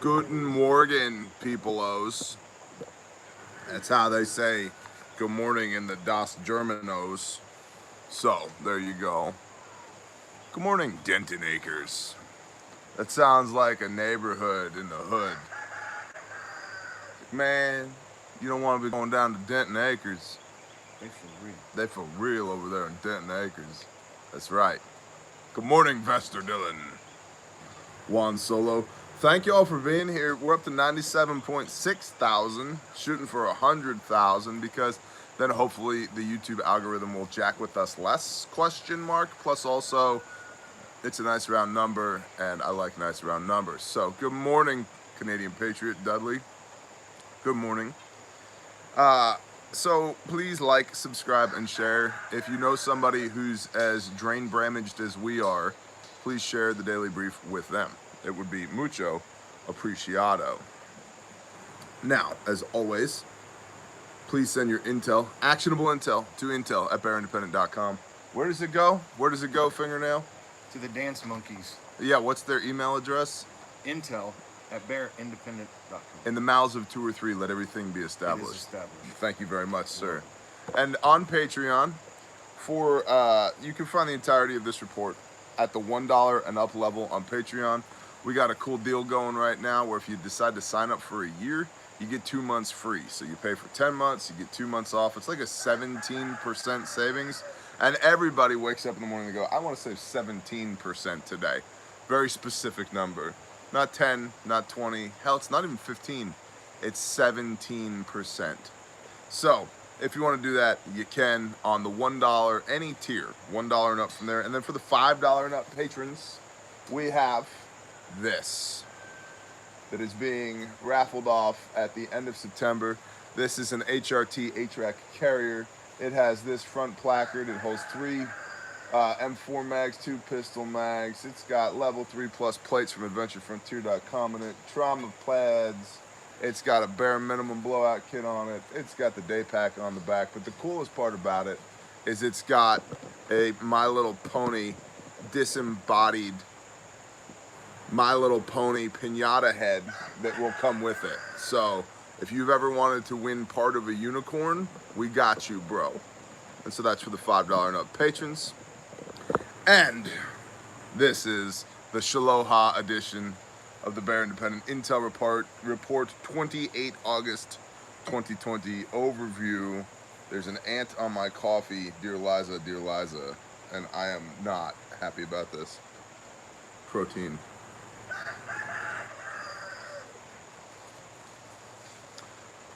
Guten Morgen, peopleos. That's how they say good morning in the Das Germanos. So, there you go. Good morning, Denton Acres. That sounds like a neighborhood in the hood. Man, you don't want to be going down to Denton Acres. They for real over there in Denton Acres. That's right. Good morning, Vester Dillon. Juan Solo. Thank you all for being here. We're up to 97.6 thousand, shooting for 100,000 because then hopefully the YouTube algorithm will jack with us less, question mark. Plus also, it's a nice round number and I like nice round numbers. So good morning, Canadian Patriot Dudley. Good morning. So please like, subscribe, and share. If you know somebody who's as drain bramaged as we are, please share the daily brief with them. It would be mucho apreciado. Now, as always, please send your intel, actionable intel, to intel@bearindependent.com. Where does it go? Where does it go, Fingernail? To the dance monkeys. Yeah, what's their email address? Intel@bearindependent.com. In the mouths of two or three, let everything be established. It is established. Thank you very much, sir. And on Patreon, for you can find the entirety of this report at the $1 and up level on Patreon. We got a cool deal going right now where if you decide to sign up for a year, you get 2 months free. So you pay for 10 months, you get 2 months off. It's like a 17% savings. And everybody wakes up in the morning and go, I want to save 17% today. Very specific number. Not 10, not 20. Hell, it's not even 15. It's 17%. So if you want to do that, you can on the $1, any tier, $1 and up from there. And then for the $5 and up patrons, we have this that is being raffled off at the end of September. This is an HRT 8-track carrier. It has this front placard. It holds 3 M4 mags, 2 pistol mags. It's got level 3+ plates from AdventureFrontier.com in it, trauma plaids. It's got a bare minimum blowout kit on it. It's got the day pack on the back. But the coolest part about it is it's got a My Little Pony disembodied My Little Pony piñata head that will come with it. So if you've ever wanted to win part of a unicorn, we got you, bro. And so that's for the $5 and up patrons. And this is the Shaloha edition of the Bear Independent Intel Report 28 August 2020 overview. There's an ant on my coffee, dear Liza, and I am not happy about this. Protein.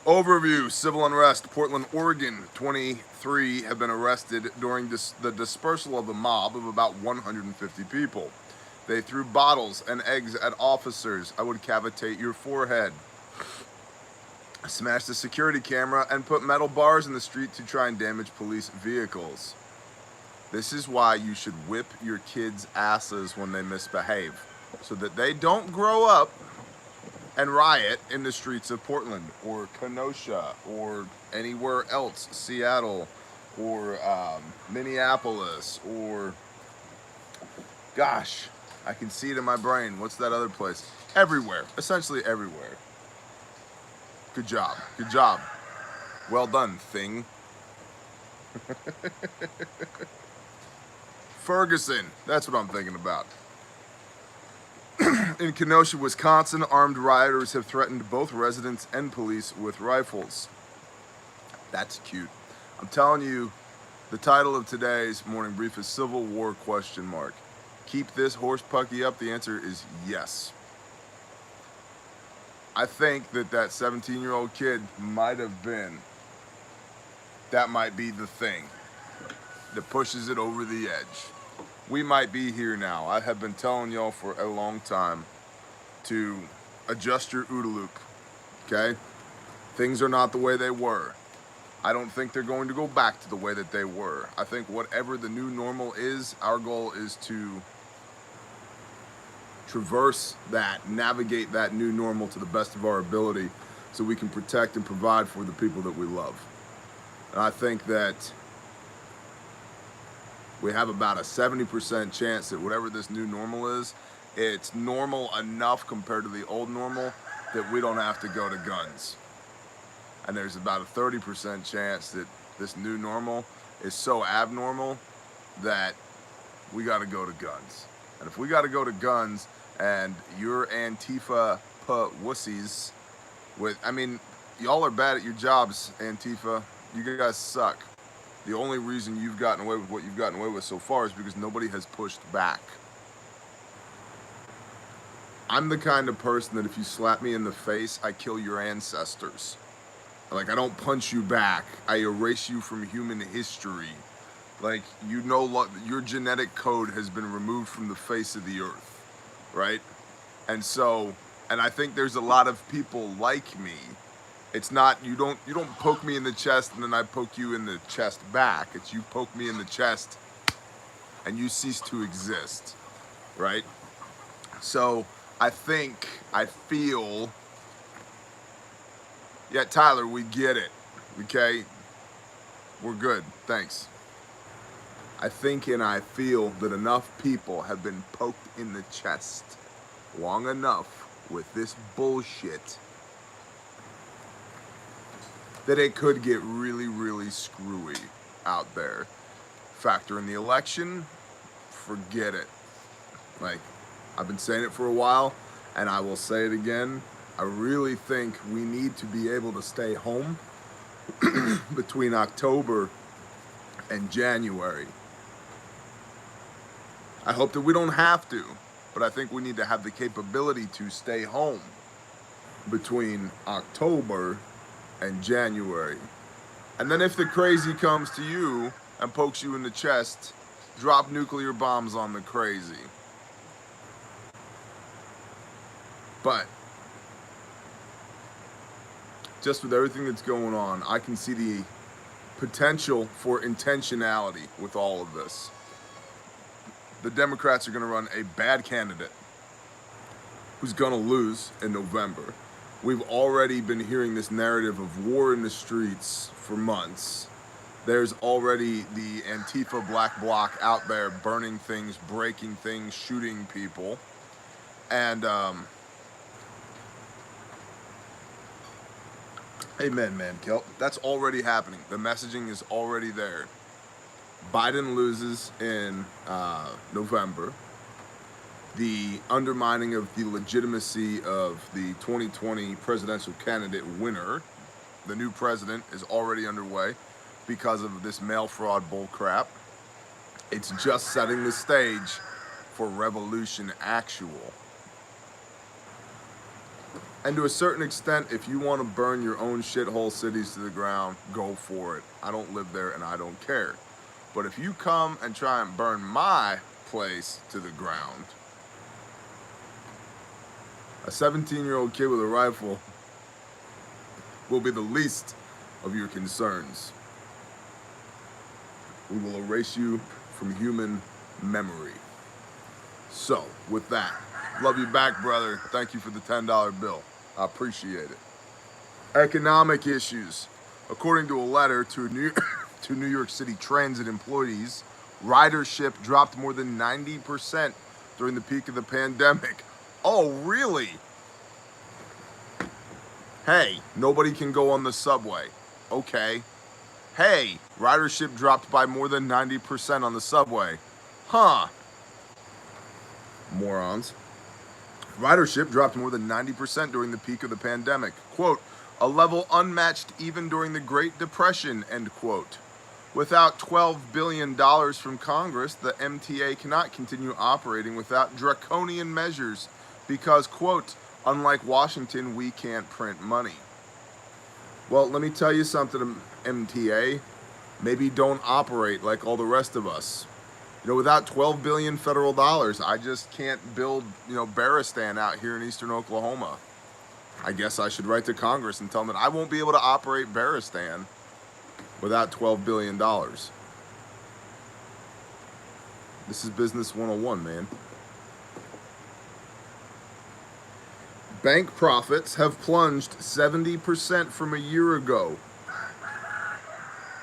Overview, civil unrest, Portland, Oregon. 23 have been arrested during the dispersal of a mob of about 150 people. They threw bottles and eggs at officers. I would cavitate your forehead. Smashed a security camera and put metal bars in the street to try and damage police vehicles. This is why you should whip your kids' asses when they misbehave, so that they don't grow up and riot in the streets of Portland or Kenosha or anywhere else, Seattle or Minneapolis or, gosh, I can see it in my brain. What's that other place? Everywhere, essentially everywhere. Good job, good job. Well done, thing. Ferguson, that's what I'm thinking about. In Kenosha, Wisconsin, armed rioters have threatened both residents and police with rifles. That's cute. I'm telling you, the title of today's morning brief is Civil War ? Keep this horse pucky up? The answer is yes. I think that 17-year-old kid might have been, that might be the thing that pushes it over the edge. We might be here now. I have been telling y'all for a long time to adjust your OODA loop, okay? Things are not the way they were. I don't think they're going to go back to the way that they were. I think whatever the new normal is, our goal is to traverse that, navigate that new normal to the best of our ability so we can protect and provide for the people that we love. And I think that we have about a 70% chance that whatever this new normal is it's normal enough compared to the old normal that we don't have to go to guns. And there's about a 30% chance that this new normal is so abnormal that we got to go to guns. And if we got to go to guns and you're Antifa wussies with, I mean, y'all are bad at your jobs, Antifa. You guys suck. The only reason you've gotten away with what you've gotten away with so far is because nobody has pushed back. I'm the kind of person that if you slap me in the face, I kill your ancestors. Like, I don't punch you back. I erase you from human history. Like, you know, your genetic code has been removed from the face of the earth, right? And so, and I think there's a lot of people like me. It's not, you don't poke me in the chest and then I poke you in the chest back. It's you poke me in the chest and you cease to exist, right? So I feel, yeah, Tyler, we get it, okay? We're good, thanks. I think and I feel that enough people have been poked in the chest long enough with this bullshit that it could get really, really screwy out there. Factor in the election, forget it. Like, I've been saying it for a while, and I will say it again. I really think we need to be able to stay home between October and January. I hope that we don't have to, but I think we need to have the capability to stay home between October and January. And then if the crazy comes to you and pokes you in the chest, drop nuclear bombs on the crazy. But just with everything that's going on, I can see the potential for intentionality with all of this. The Democrats are going to run a bad candidate who's going to lose in November. We've already been hearing this narrative of war in the streets for months. There's already the Antifa black bloc out there burning things, breaking things, shooting people. And, amen, man, Kelp. That's already happening. The messaging is already there. Biden loses in November. The undermining of the legitimacy of the 2020 presidential candidate winner, the new president, is already underway because of this mail fraud bull crap. It's just setting the stage for revolution actual. And to a certain extent, if you want to burn your own shithole cities to the ground, go for it. I don't live there and I don't care. But if you come and try and burn my place to the ground, a 17-year-old kid with a rifle will be the least of your concerns. We will erase you from human memory. So, with that, love you back, brother. Thank you for the $10 bill. I appreciate it. Economic issues. According to a letter to New York City transit employees, ridership dropped more than 90% during the peak of the pandemic. Oh, really? Hey, nobody can go on the subway. Okay. Hey, ridership dropped by more than 90% on the subway. Huh. Morons. Ridership dropped more than 90% during the peak of the pandemic. Quote, a level unmatched even during the Great Depression, end quote. Without $12 billion from Congress, the MTA cannot continue operating without draconian measures because, quote, unlike Washington, we can't print money. Well, let me tell you something, MTA. Maybe don't operate like all the rest of us. You know, without 12 billion federal dollars, I just can't build, Barristan out here in eastern Oklahoma. I guess I should write to Congress and tell them that I won't be able to operate Barristan without $12 billion. This is business 101, man. Bank profits have plunged 70% from a year ago.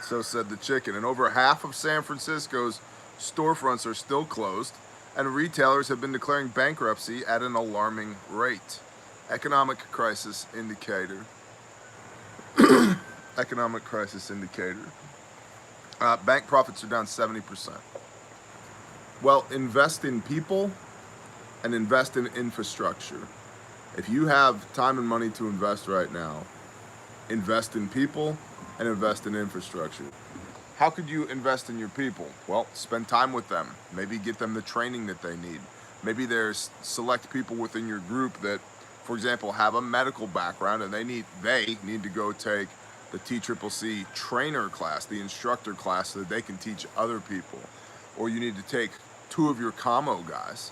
So said the chicken. And over half of San Francisco's storefronts are still closed. and retailers have been declaring bankruptcy at an alarming rate. Economic crisis indicator. Economic crisis indicator. Bank profits are down 70%. Well, invest in people and invest in infrastructure. If you have time and money to invest right now, invest in people and invest in infrastructure. How could you invest in your people? Well, spend time with them. Maybe get them the training that they need. Maybe there's select people within your group that, for example, have a medical background and they need to go take the TCCC trainer class, the instructor class, so that they can teach other people. Or you need to take 2 of your commo guys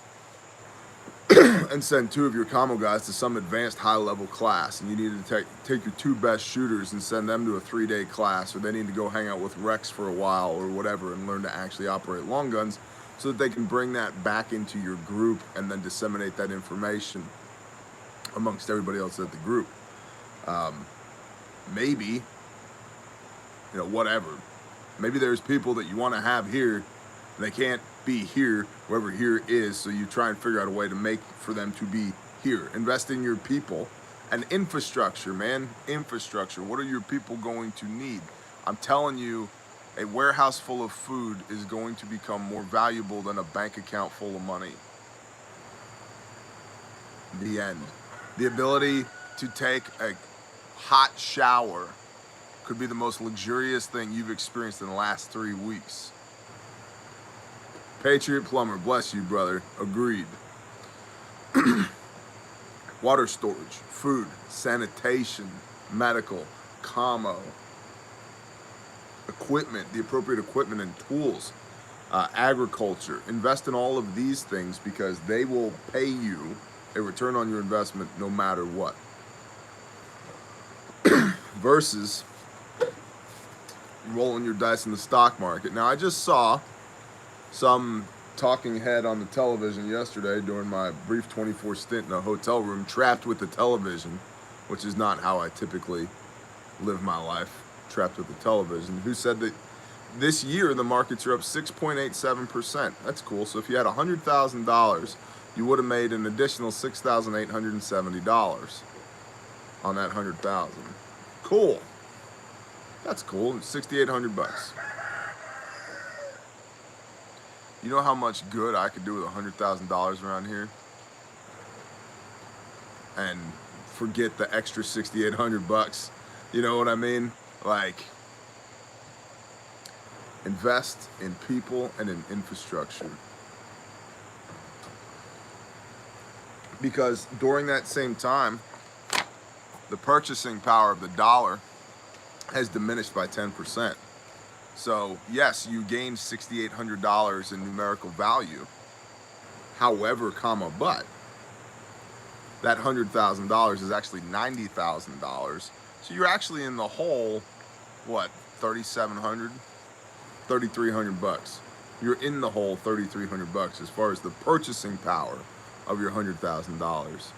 and send 2 of your commo guys to some advanced high-level class, and you need to take your 2 best shooters and send them to a 3-day class, or they need to go hang out with Rex for a while or whatever and learn to actually operate long guns so that they can bring that back into your group and then disseminate that information amongst everybody else at the group. Maybe, whatever. Maybe there's people that you want to have here, and they can't be here, wherever here is, so you try and figure out a way to make for them to be here. Invest in your people and infrastructure, man. Infrastructure. What are your people going to need? I'm telling you, a warehouse full of food is going to become more valuable than a bank account full of money. The end. The ability to take a hot shower could be the most luxurious thing you've experienced in the last 3 weeks. Patriot Plumber, bless you, brother. Agreed. Water storage, food, sanitation, medical, commo, equipment, the appropriate equipment and tools, agriculture. Invest in all of these things because they will pay you a return on your investment no matter what. Versus rolling your dice in the stock market. Now, I just saw some talking head on the television yesterday during my brief 24 stint in a hotel room, trapped with the television, which is not how I typically live my life, trapped with the television, who said that this year the markets are up 6.87%. That's cool. So if you had $100,000, you would have made an additional $6,870 on that 100,000. Cool. That's cool. It's $6,800. You know how much good I could do with $100,000 around here? And forget the extra $6,800. You know what I mean? Like, invest in people and in infrastructure. Because during that same time, the purchasing power of the dollar has diminished by 10%. So yes, you gained $6,800 in numerical value. However, but that $100,000 is actually $90,000. So you're actually in the hole, what, $3,700, $3,300. You're in the hole $3,300 as far as the purchasing power of your $100,000.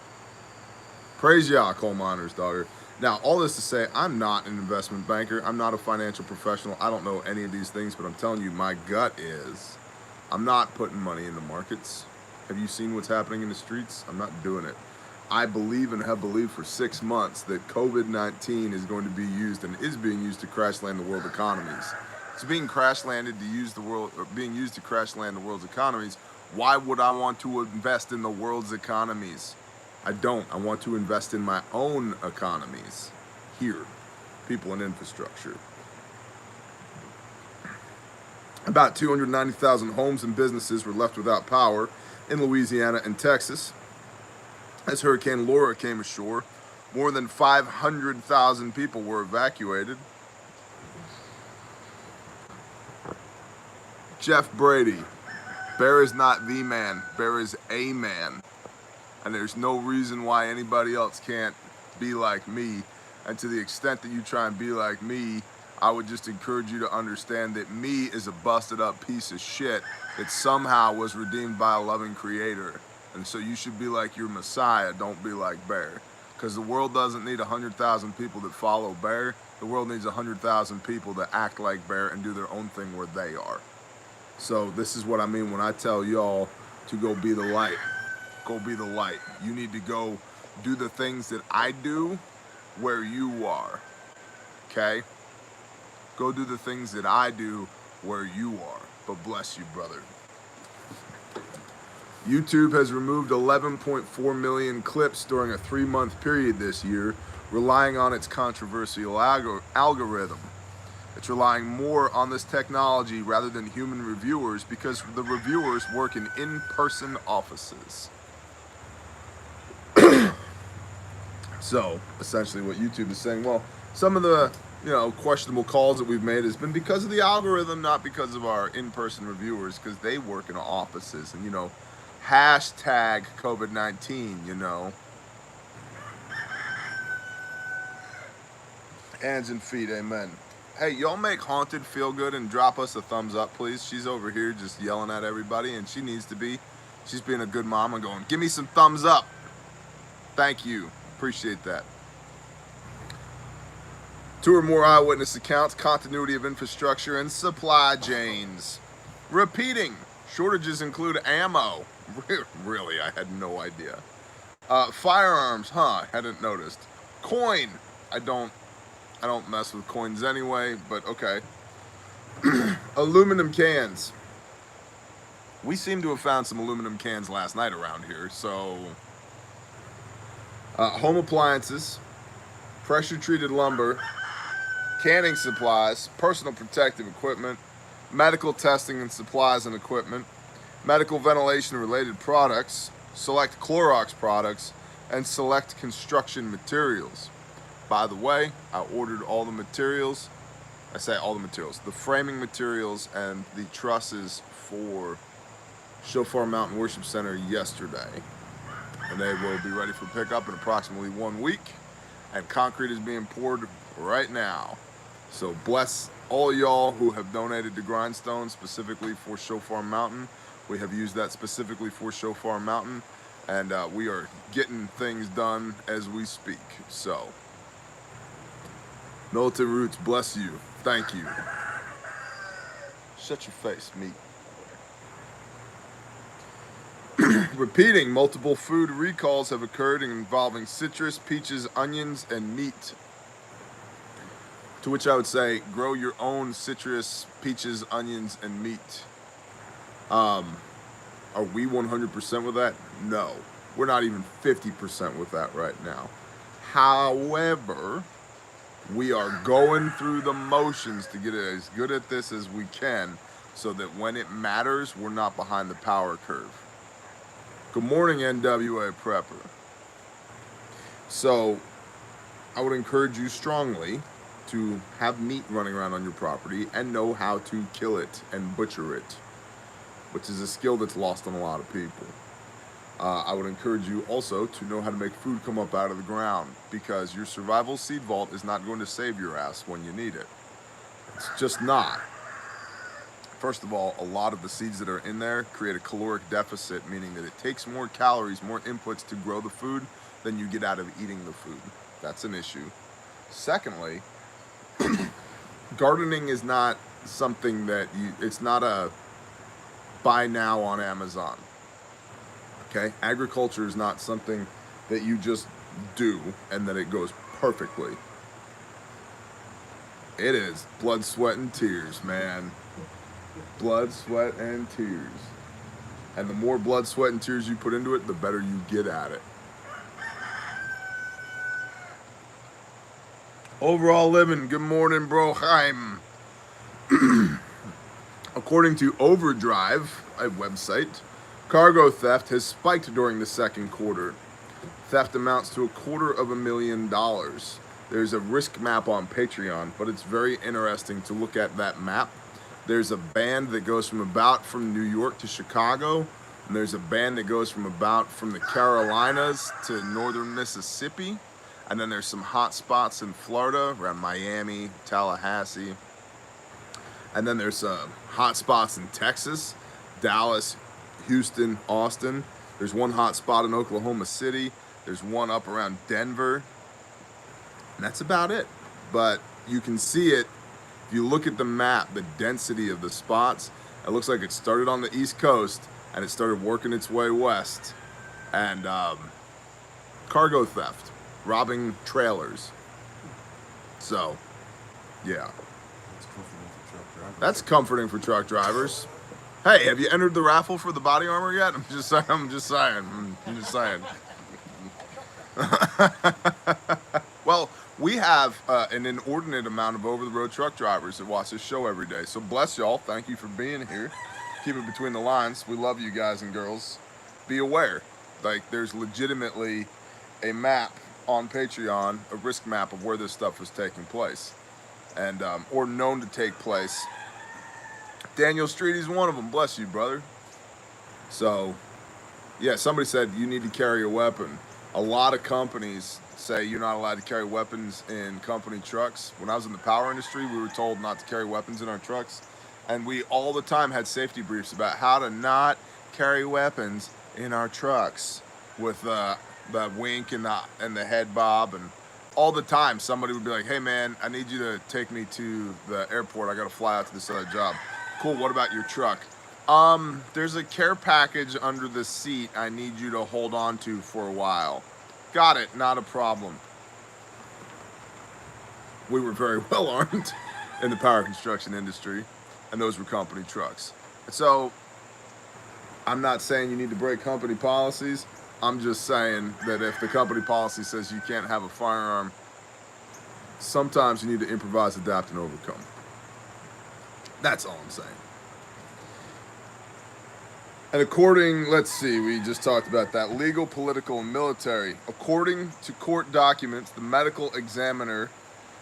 Praise Yah, coal miner's daughter. Now, all this to say, I'm not an investment banker. I'm not a financial professional. I don't know any of these things, but I'm telling you, my gut is I'm not putting money in the markets. Have you seen what's happening in the streets? I'm not doing it. I believe and have believed for 6 months that COVID-19 is going to be used and is being used to crash land the world economies. It's being crash landed to use the world, or being used to crash land the world's economies. Why would I want to invest in the world's economies? I don't. I want to invest in my own economies here, people and infrastructure. About 290,000 homes and businesses were left without power in Louisiana and Texas as Hurricane Laura came ashore. More than 500,000 people were evacuated. Jeff Brady, Bear is not the man, Bear is a man. And there's no reason why anybody else can't be like me. And to the extent that you try and be like me, I would just encourage you to understand that me is a busted up piece of shit that somehow was redeemed by a loving creator. And so you should be like your Messiah, don't be like Bear. Because the world doesn't need 100,000 people that follow Bear. The world needs 100,000 people that act like Bear and do their own thing where they are. So this is what I mean when I tell y'all to go be the light. Go be the light. You need to go do the things that I do where you are. Okay? Go do the things that I do where you are. But bless you, brother. YouTube has removed 11.4 million clips during a 3-month period this year, relying on its controversial algorithm. It's relying more on this technology rather than human reviewers because the reviewers work in in-person offices. So, essentially what YouTube is saying, well, some of the, questionable calls that we've made has been because of the algorithm, not because of our in-person reviewers, because they work in offices and, hashtag COVID-19, Hands and feet, amen. Hey, y'all make Haunted feel good and drop us a thumbs up, please. She's over here just yelling at everybody, and she needs to be. She's being a good mom and going, give me some thumbs up. Thank you. Appreciate that. 2 or more eyewitness accounts, continuity of infrastructure, and supply chains. Repeating, shortages include ammo. Really, I had no idea. Firearms, I hadn't noticed. Coin, I don't mess with coins anyway, but okay. Aluminum cans. We seem to have found some aluminum cans last night around here, so... home appliances, pressure-treated lumber, canning supplies, personal protective equipment, medical testing and supplies and equipment, medical ventilation-related products, select Clorox products, and select construction materials. By the way, I ordered all the materials. I say all the materials. The framing materials and the trusses for Shofar Mountain Worship Center yesterday. And they will be ready for pickup in approximately 1 week. And concrete is being poured right now. So bless all y'all who have donated to Grindstone specifically for Shofar Mountain. We have used that specifically for Shofar Mountain. And we are getting things done as we speak. So, Militant Roots, bless you. Thank you. Shut your face, meat. Repeating, multiple food recalls have occurred involving citrus, peaches, onions, and meat. To which I would say, grow your own citrus, peaches, onions, and meat. Are we 100% with that? No. We're not even 50% with that right now. However, we are going through the motions to get as good at this as we can so that when it matters, we're not behind the power curve. Good morning, NWA Prepper. So, I would encourage you strongly to have meat running around on your property and know how to kill it and butcher it, which is a skill that's lost on a lot of people. I would encourage you also to know how to make food come up out of the ground, because your survival seed vault is not going to save your ass when you need it. It's just not. First of all, a lot of the seeds that are in there create a caloric deficit, meaning that it takes more calories, more inputs to grow the food than you get out of eating the food. That's an issue. Secondly, gardening is not something that it's not a buy now on Amazon. Okay? Agriculture is not something that you just do and that it goes perfectly. It is blood, sweat, and tears, man. Blood, sweat, and tears. And the more blood, sweat, and tears you put into it, the better you get at it. Overall living, good morning, bro. Chaim. According to Overdrive, a website, cargo theft has spiked during the second quarter. Theft amounts to $250,000. There's a risk map on Patreon, but it's very interesting to look at that map. There's a band that goes from New York to Chicago, and there's a band that goes from the Carolinas to northern Mississippi, and then there's some hot spots in Florida, around Miami, Tallahassee, and then there's hot spots in Texas, Dallas, Houston, Austin. There's one hot spot in Oklahoma City. There's one up around Denver, and that's about it. But you can see it. If you look at the map, the density of the spots, it looks like it started on the East Coast and it started working its way west. And cargo theft, robbing trailers. So, yeah. That's comforting for truck drivers. Hey, have you entered the raffle for the body armor yet? I'm just saying. Well, we have an inordinate amount of over-the-road truck drivers that watch this show every day. So bless y'all. Thank you for being here. Keep it between the lines. We love you guys and girls. Be aware. Like, there's legitimately a map on Patreon, a risk map of where this stuff is taking place, and or known to take place. Daniel Street is one of them. Bless you, brother. So, yeah, somebody said you need to carry a weapon. A lot of companies say you're not allowed to carry weapons in company trucks. When I was in the power industry, we were told not to carry weapons in our trucks. And we all the time had safety briefs about how to not carry weapons in our trucks, with the wink and the head bob. And all the time somebody would be like, hey man, I need you to take me to the airport. I got to fly out to this other job. Cool, what about your truck? There's a care package under the seat I need you to hold on to for a while. Got it, not a problem. We were very well armed in the power construction industry, and those were company trucks. So I'm not saying you need to break company policies. I'm just saying that if the company policy says you can't have a firearm, sometimes you need to improvise, adapt, and overcome. That's all I'm saying. And according, let's see, we just talked about that, legal, political, and military. According to court documents, the medical examiner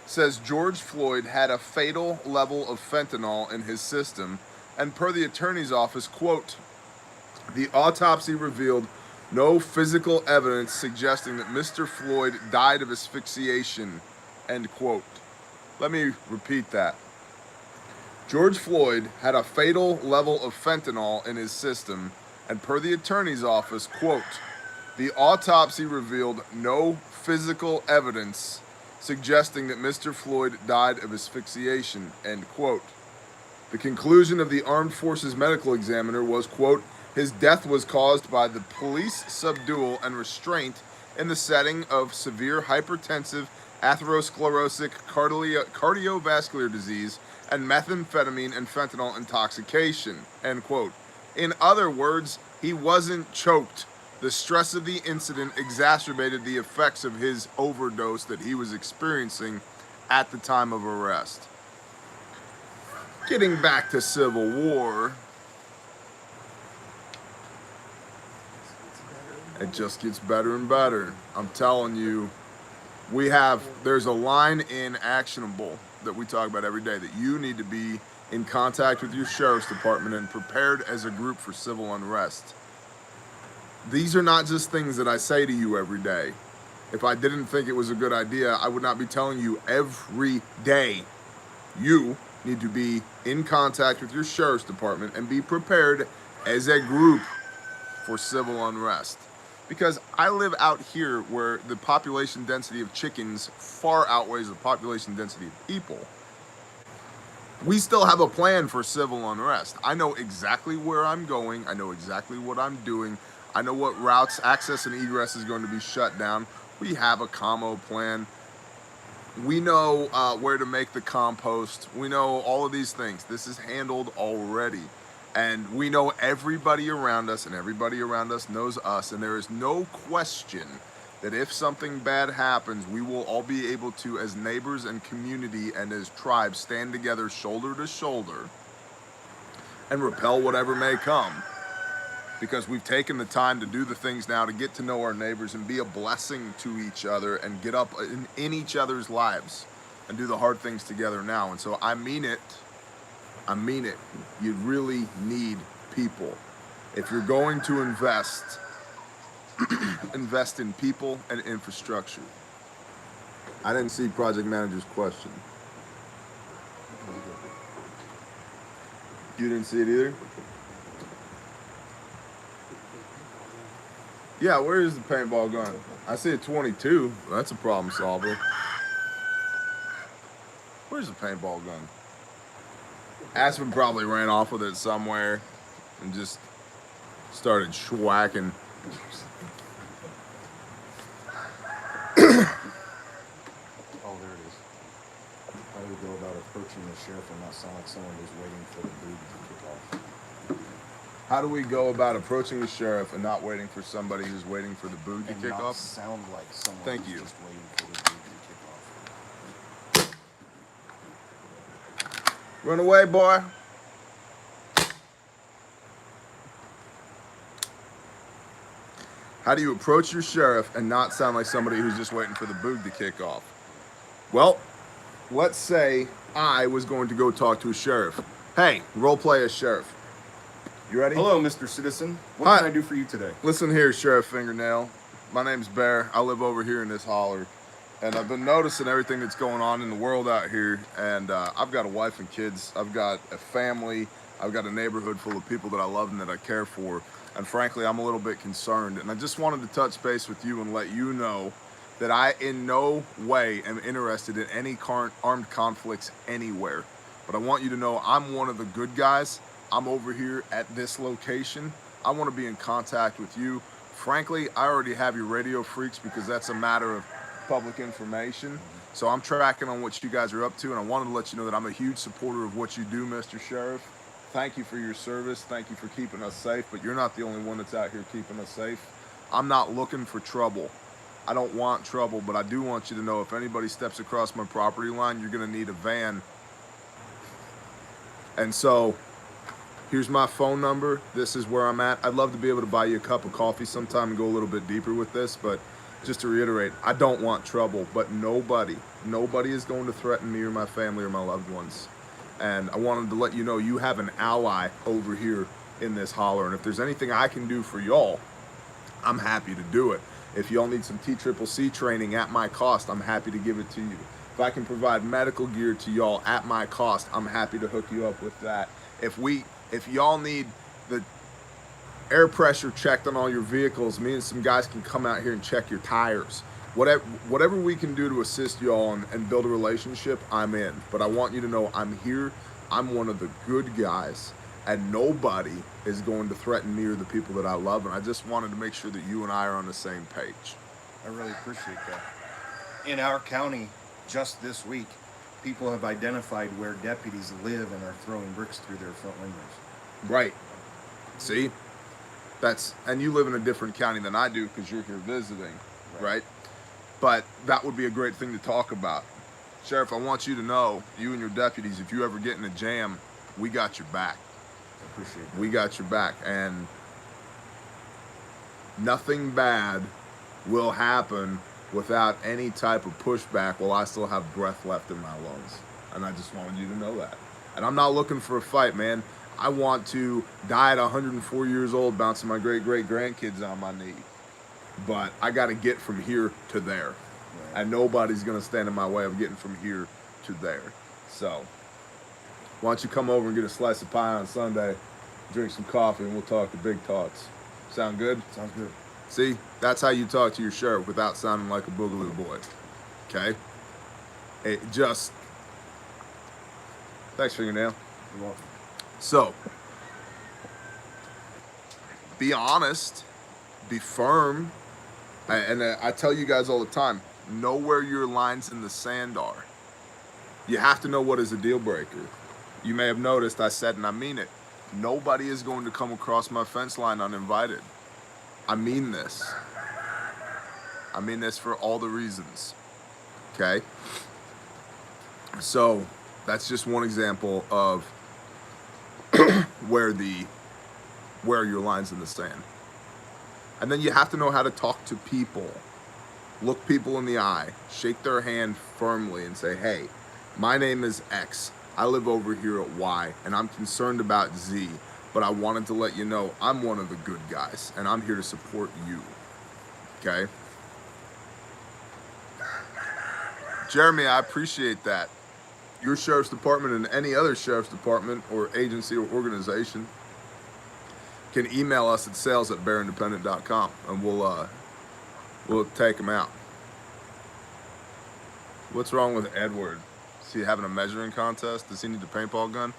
says George Floyd had a fatal level of fentanyl in his system, and per the attorney's office, quote, the autopsy revealed no physical evidence suggesting that Mr. Floyd died of asphyxiation, end quote. Let me repeat that. George Floyd had a fatal level of fentanyl in his system, and per the attorney's office, quote, the autopsy revealed no physical evidence suggesting that Mr. Floyd died of asphyxiation, end quote. The conclusion of the Armed Forces medical examiner was, quote, his death was caused by the police subdual and restraint in the setting of severe hypertensive, atherosclerotic cardiovascular disease and methamphetamine and fentanyl intoxication, end quote. In other words, he wasn't choked. The stress of the incident exacerbated the effects of his overdose that he was experiencing at the time of arrest. Getting back to Civil War, it just gets better and better. I'm telling you, there's a line in Actionable that we talk about every day, that you need to be in contact with your sheriff's department and prepared as a group for civil unrest. These are not just things that I say to you every day. If I didn't think it was a good idea, I would not be telling you every day. You need to be in contact with your sheriff's department and be prepared as a group for civil unrest. Because I live out here where the population density of chickens far outweighs the population density of people. We still have a plan for civil unrest. I know exactly where I'm going. I know exactly what I'm doing. I know what routes, access and egress is going to be shut down. We have a commo plan. We know where to make the compost. We know all of these things. This is handled already. And we know everybody around us, and everybody around us knows us. And there is no question that if something bad happens, we will all be able to, as neighbors and community and as tribes, stand together shoulder to shoulder and repel whatever may come. Because we've taken the time to do the things now to get to know our neighbors and be a blessing to each other and get up in each other's lives and do the hard things together now. And so I mean it. I mean it. You really need people. If you're going to invest, invest in people and infrastructure. I didn't see project manager's question. You didn't see it either? Yeah, where is the paintball gun? I see a 22. That's a problem solver. Where's the paintball gun? Aspen probably ran off with it somewhere and just started schwacking. Oh, there it is. How do we go about approaching the sheriff and not sound like someone who's waiting for the boob to kick off? How do we go about approaching the sheriff and not waiting for somebody who's waiting for the boog to And kick not off? sound like someone Thank who's you. just waiting for the boob to kick off. Run away, boy. How do you approach your sheriff and not sound like somebody who's just waiting for the boog to kick off? Well, let's say I was going to go talk to a sheriff. Hey, role play as sheriff. You ready? Hello, Mr. Citizen. What Hi. can I do for you today? Listen here, Sheriff Fingernail. My name's Bear. I live over here in this holler. And I've been noticing everything that's going on in the world out here. And I've got a wife and kids. I've got a family. I've got a neighborhood full of people that I love and that I care for. And frankly, I'm a little bit concerned. And I just wanted to touch base with you and let you know that I in no way am interested in any current armed conflicts anywhere. But I want you to know I'm one of the good guys. I'm over here at this location. I want to be in contact with you. Frankly, I already have your radio freaks because that's a matter of public information. So I'm tracking on what you guys are up to, and I wanted to let you know that I'm a huge supporter of what you do, Mr. Sheriff. Thank you for your service. Thank you for keeping us safe, but you're not the only one that's out here keeping us safe. I'm not looking for trouble. I don't want trouble, but I do want you to know if anybody steps across my property line, you're going to need a van. And so here's my phone number. This is where I'm at. I'd love to be able to buy you a cup of coffee sometime and go a little bit deeper with this, but just to reiterate, I don't want trouble, but nobody is going to threaten me or my family or my loved ones. And I wanted to let you know you have an ally over here in this holler, and if there's anything I can do for y'all, I'm happy to do it. If y'all need some TCCC training at my cost, I'm happy to give it to you. If I can provide medical gear to y'all at my cost, I'm happy to hook you up with that. If y'all need the air pressure checked on all your vehicles, me and some guys can come out here and check your tires. Whatever we can do to assist y'all and build a relationship, I'm in. But I want you to know I'm here. I'm one of the good guys, and nobody is going to threaten me or the people that I love. And I just wanted to make sure that you and I are on the same page. I really appreciate that. In our county, just this week, people have identified where deputies live and are throwing bricks through their front windows. Right. See? And you live in a different county than I do because you're here visiting, right? But that would be a great thing to talk about. Sheriff, I want you to know, you and your deputies, if you ever get in a jam, we got your back. I appreciate that. We got your back. And nothing bad will happen without any type of pushback while I still have breath left in my lungs. And I just wanted you to know that. And I'm not looking for a fight, man. I want to die at 104 years old bouncing my great-great-grandkids on my knee. But I got to get from here to there. Right. And nobody's going to stand in my way of getting from here to there. So why don't you come over and get a slice of pie on Sunday, drink some coffee, and we'll talk the big talks. Sound good? Sounds good. See, that's how you talk to your sheriff without sounding like a boogaloo boy. Okay? Thanks, Fingernail. You're welcome. So, be honest, be firm, and I tell you guys all the time, know where your lines in the sand are. You have to know what is a deal breaker. You may have noticed I said, and I mean it, nobody is going to come across my fence line uninvited. I mean this. I mean this for all the reasons. Okay? So, that's just one example of where your line's in the sand. And then you have to know how to talk to people. Look people in the eye, shake their hand firmly and say, hey, my name is X. I live over here at Y, and I'm concerned about Z, but I wanted to let you know I'm one of the good guys, and I'm here to support you. Okay? Jeremy, I appreciate that. Your sheriff's department and any other sheriff's department or agency or organization can email us at sales@bearindependent.com, and we'll take them out. What's wrong with Edward? Is he having a measuring contest? Does he need a paintball gun?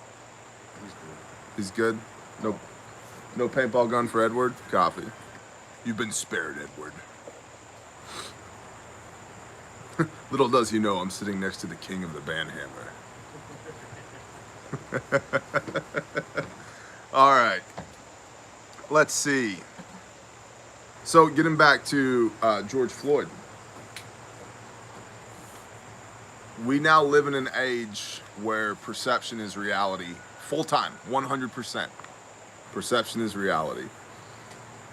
He's good. He's good? Nope. No paintball gun for Edward? Copy. You've been spared, Edward. Little does he know I'm sitting next to the king of the banhammer. All right. Let's see. So getting back to George Floyd. We now live in an age where perception is reality. Full time, 100%. Perception is reality.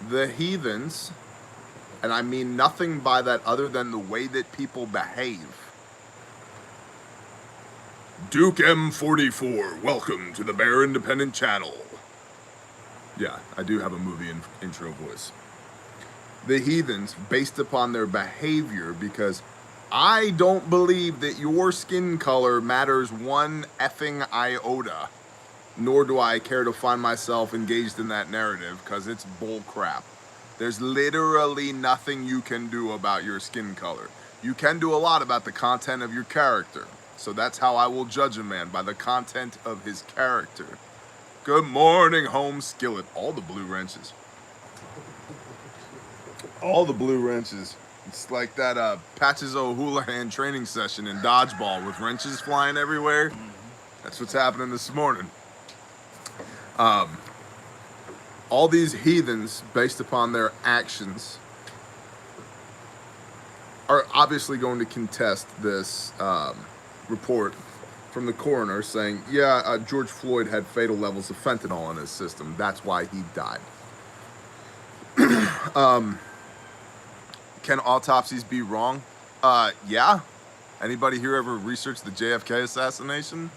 The heathens, and I mean nothing by that other than the way that people behave. Duke M44, welcome to the Bear Independent Channel. Yeah, I do have a movie intro voice. The heathens, based upon their behavior, because I don't believe that your skin color matters one effing iota, nor do I care to find myself engaged in that narrative, because it's bull crap. There's literally nothing you can do about your skin color. You can do a lot about the content of your character. So that's how I will judge a man, by the content of his character. Good morning, home skillet. All the blue wrenches. All the blue wrenches. It's like that Patches O'Houlihan training session in dodgeball with wrenches flying everywhere. That's what's happening this morning. All these heathens, based upon their actions, are obviously going to contest this report from the coroner saying, yeah, George Floyd had fatal levels of fentanyl in his system. That's why he died. Can autopsies be wrong? Yeah. Anybody here ever researched the JFK assassination?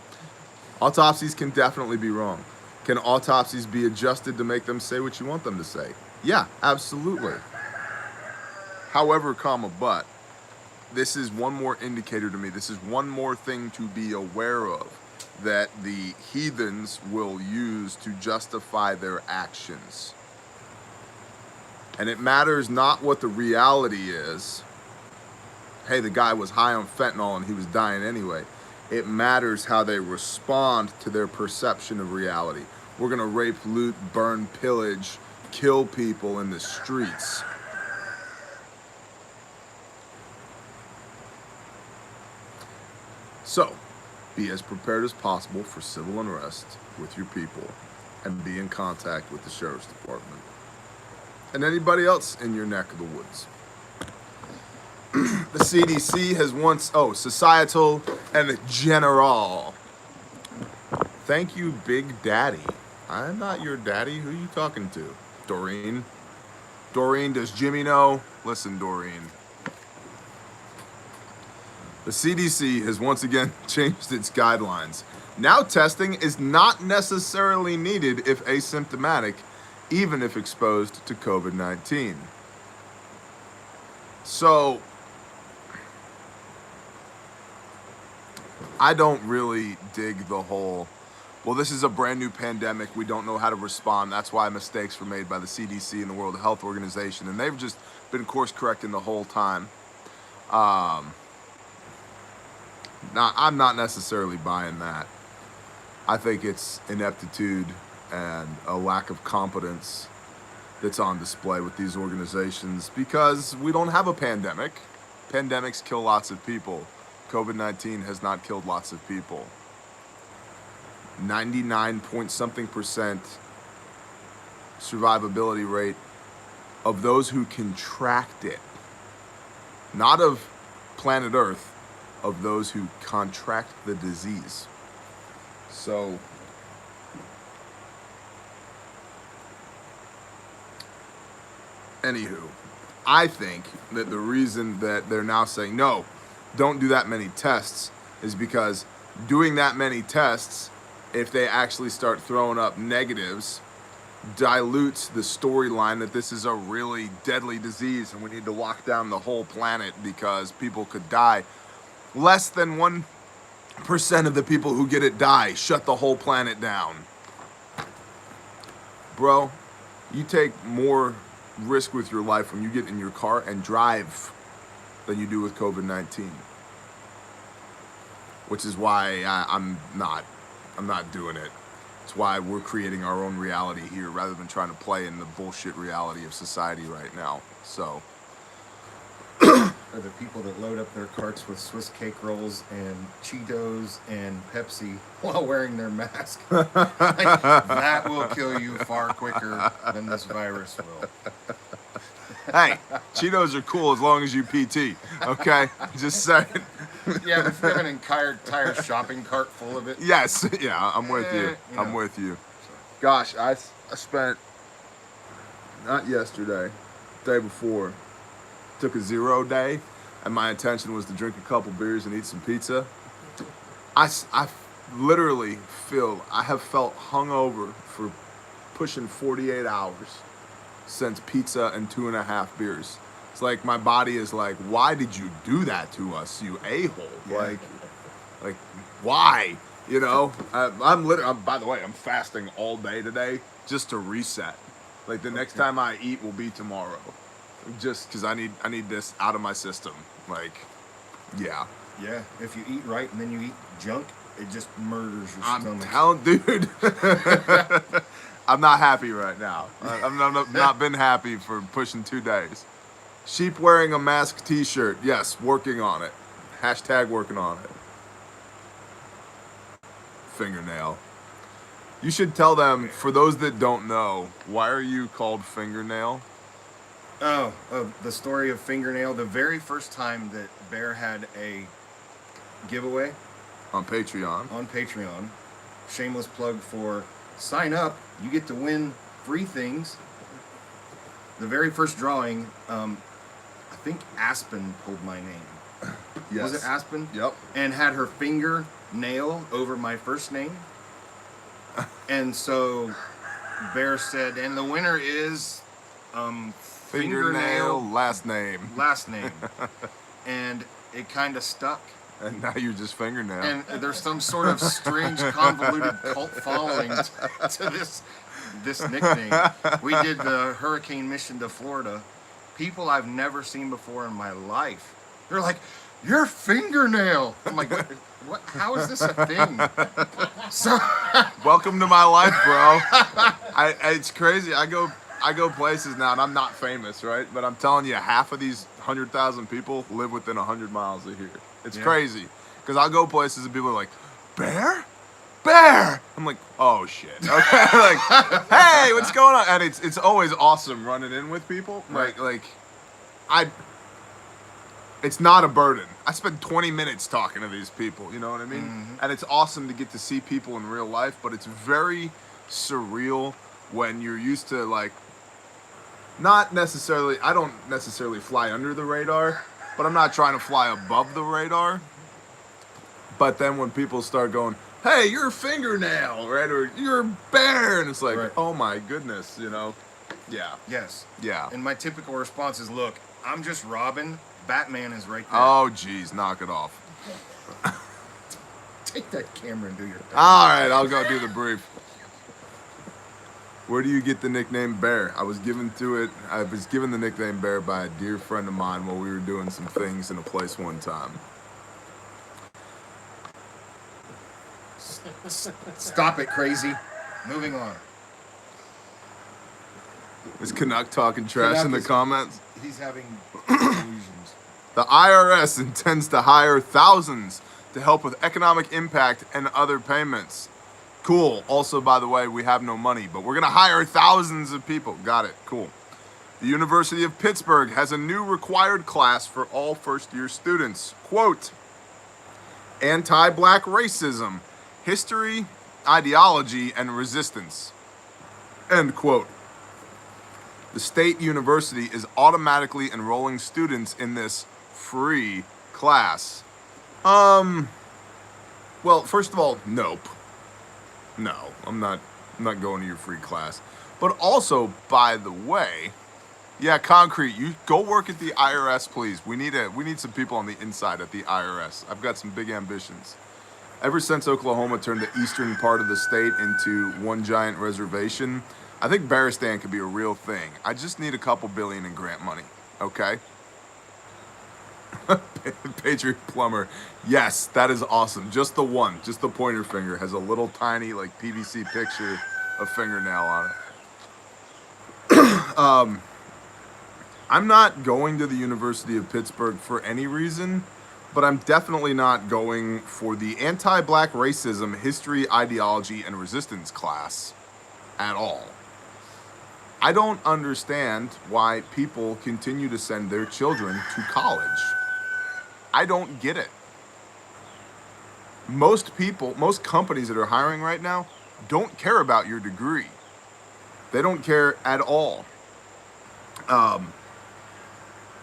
Autopsies can definitely be wrong. Can autopsies be adjusted to make them say what you want them to say? Yeah, absolutely. However, but this is one more indicator to me. This is one more thing to be aware of that the heathens will use to justify their actions. And it matters not what the reality is. Hey, the guy was high on fentanyl and he was dying anyway. It matters how they respond to their perception of reality. We're gonna rape, loot, burn, pillage, kill people in the streets. So, be as prepared as possible for civil unrest with your people and be in contact with the sheriff's department and anybody else in your neck of the woods. The CDC has once, societal and general. Thank you, Big Daddy. I'm not your daddy. Who are you talking to? Doreen? Doreen, does Jimmy know? Listen, Doreen. The CDC has once again changed its guidelines. Now testing is not necessarily needed if asymptomatic, even if exposed to COVID-19. So, I don't really dig the whole, well, this is a brand new pandemic, we don't know how to respond, that's why mistakes were made by the CDC and the World Health Organization, and they've just been course correcting the whole time. Now, I'm not necessarily buying that. I think it's ineptitude and a lack of competence that's on display with these organizations because we don't have a pandemic. Pandemics kill lots of people. COVID-19 has not killed lots of people. 99 point something percent survivability rate of those who contract it. Not of planet Earth, of those who contract the disease. So, anywho, I think that the reason that they're now saying, no, don't do that many tests, is because doing that many tests, if they actually start throwing up negatives, dilutes the storyline that this is a really deadly disease and we need to lock down the whole planet because people could die. Less than 1% of the people who get it die. Shut the whole planet down. Bro, you take more risk with your life when you get in your car and drive than you do with COVID-19. Which is why I'm not doing it. It's why we're creating our own reality here rather than trying to play in the bullshit reality of society right now. So, Are the people that load up their carts with Swiss cake rolls and Cheetos and Pepsi while wearing their mask. Like, that will kill you far quicker than this virus will. hey, Cheetos are cool as long as you PT, okay? Just saying. Yeah, if you have an entire shopping cart full of it. Yes, yeah, I'm with you. I'm with you. Gosh, I spent, not yesterday, day before, took a 0 day, and my intention was to drink a couple beers and eat some pizza. I literally I have felt hungover for pushing 48 hours since pizza and 2.5 beers. It's like my body is like, why did you do that to us, you a-hole? Yeah. Like, why? You know, I'm by the way, I'm fasting all day today just to reset. Like the next time I eat will be tomorrow. Just because I need this out of my system. Like, yeah. Yeah, if you eat right and then you eat junk, it just murders your I'm stomach. telling, dude. I'm not happy right now. I've not been happy for pushing 2 days. Sheep wearing a mask t-shirt. Yes, working on it. Hashtag working on it. Fingernail. You should tell them, for those that don't know, why are you called Fingernail? Oh, the story of Fingernail. The very first time that Bear had a giveaway On Patreon. on Patreon, shameless plug for sign up, you get to win free things. The very first drawing, I think Aspen pulled my name. Yes. Was it Aspen? Yep. And had her fingernail over my first name. And so Bear said, and the winner is Fingernail, last name. And it kind of stuck. And now you're just Fingernail. And there's some sort of strange, convoluted cult following to this nickname. We did the hurricane mission to Florida. People I've never seen before in my life. They're like, "You're Fingernail." I'm like, what? How is this a thing? So, welcome to my life, bro. It's crazy. I go places now, and I'm not famous, right? But I'm telling you, half of these 100,000 people live within 100 miles of here. It's crazy. Because I'll go places and people are like, Bear? I'm like, oh shit. Okay. Like, hey, what's going on? And it's always awesome running in with people. Right. It's not a burden. I spend 20 minutes talking to these people, you know what I mean? Mm-hmm. And it's awesome to get to see people in real life, but it's very surreal when you're used to, like, I don't necessarily fly under the radar, but I'm not trying to fly above the radar. But then when people start going, hey, you're a Fingernail, right? Or you're a Bear, and it's like, Right. oh my goodness, you know? Yeah. yes. Yeah. And my typical response is, look, I'm just Robin. Batman is right there. Oh, geez, knock it off. Take that camera and do your thing. All right, I'll go do the brief. Where do you get the nickname Bear? I was given the nickname Bear by a dear friend of mine while we were doing some things in a place one time. Stop it, crazy. Moving on. Is Canuck talking trash in the comments? He's having delusions. The IRS intends to hire thousands to help with economic impact and other payments. Cool. Also, by the way, we have no money, but we're going to hire thousands of people. Got it. Cool. The University of Pittsburgh has a new required class for all first-year students. Quote, anti-black racism, history, ideology, and resistance. End quote. The state university is automatically enrolling students in this free class. Well, first of all, nope. No, I'm not going to your free class. But also, by the way, yeah, Concrete, you go work at the IRS, please. We need some people on the inside at the IRS. I've got some big ambitions. Ever since Oklahoma turned the eastern part of the state into one giant reservation, I think Barristan could be a real thing. I just need a couple billion in grant money, okay? Patriot Plumber. Yes, that is awesome. Just the one, just the pointer finger has a little tiny like PVC picture of fingernail on it. I'm not going to the University of Pittsburgh for any reason, but I'm definitely not going for the anti-black racism, history, ideology, and resistance class at all. I don't understand why people continue to send their children to college. I don't get it. Most people, most companies that are hiring right now don't care about your degree. They don't care at all.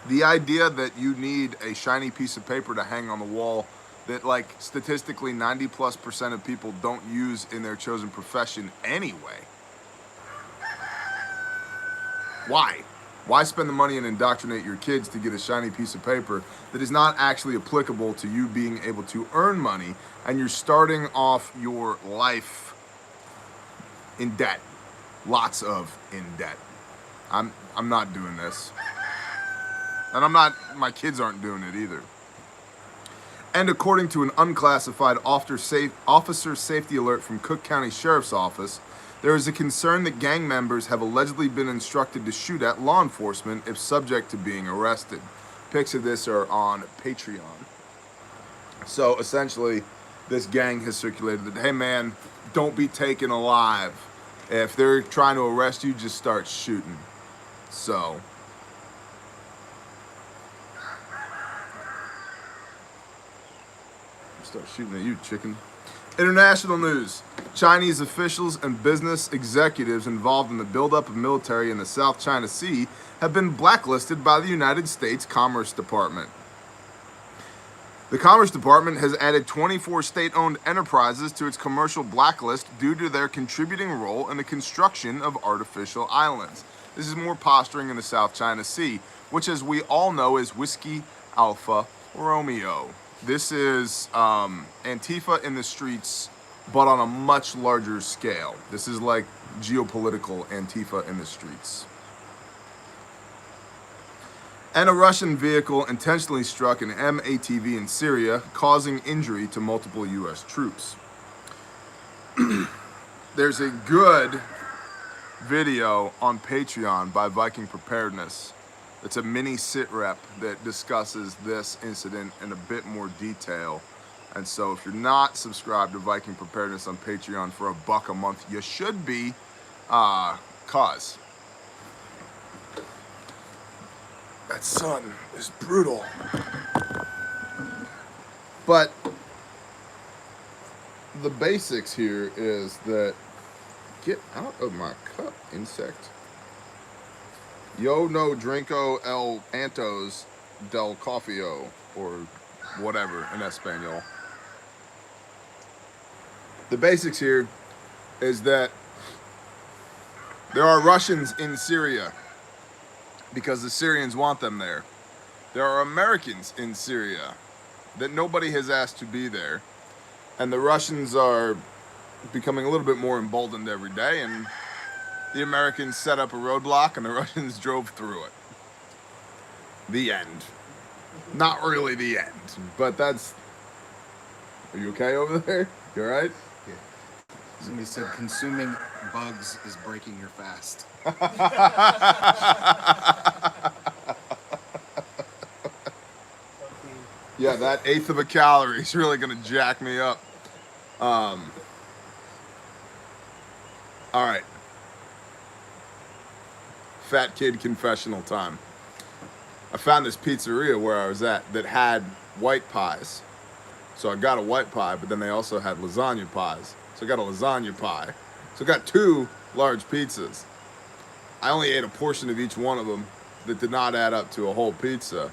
The idea that you need a shiny piece of paper to hang on the wall that like statistically 90+% of people don't use in their chosen profession anyway. Why? Why spend the money and indoctrinate your kids to get a shiny piece of paper that is not actually applicable to you being able to earn money, and you're starting off your life in debt. Lots of in debt. I'm not doing this. And my kids aren't doing it either. And according to an unclassified officer safety alert from Cook County Sheriff's Office, there is a concern that gang members have allegedly been instructed to shoot at law enforcement if subject to being arrested. Pics of this are on Patreon. So essentially, this gang has circulated that, hey man, don't be taken alive. If they're trying to arrest you, just start shooting. So start shooting at you, chicken. International news. Chinese officials and business executives involved in the buildup of military in the South China Sea have been blacklisted by the United States Commerce Department. The Commerce Department has added 24 state-owned enterprises to its commercial blacklist due to their contributing role in the construction of artificial islands. This is more posturing in the South China Sea, which as we all know is Whiskey Alpha Romeo. This is Antifa in the streets, but on a much larger scale. This is like geopolitical Antifa in the streets. And a Russian vehicle intentionally struck an MATV in Syria, causing injury to multiple U.S. troops. There's a good video on Patreon by Viking Preparedness. It's a mini sit rep that discusses this incident in a bit more detail. And so if you're not subscribed to Viking Preparedness on Patreon for $1 a month, you should be, cause that sun is brutal. But the basics here is that get out of my cup, insect. Yo no drinko el antos del coffeo, or whatever in Espanol. The basics here is that there are Russians in Syria because the Syrians want them there. There are Americans in Syria that nobody has asked to be there. And the Russians are becoming a little bit more emboldened every day, and the Americans set up a roadblock and the Russians drove through it. The end. Not really the end, but that's... Are you okay over there? You alright? Yeah. Somebody said consuming bugs is breaking your fast. Yeah, that 1/8 of a calorie is really gonna jack me up. Alright. Fat kid confessional time. I found this pizzeria where I was at that had white pies. So I got a white pie, but then they also had lasagna pies. So I got a lasagna pie. So I got 2 large pizzas. I only ate a portion of each one of them that did not add up to a whole pizza.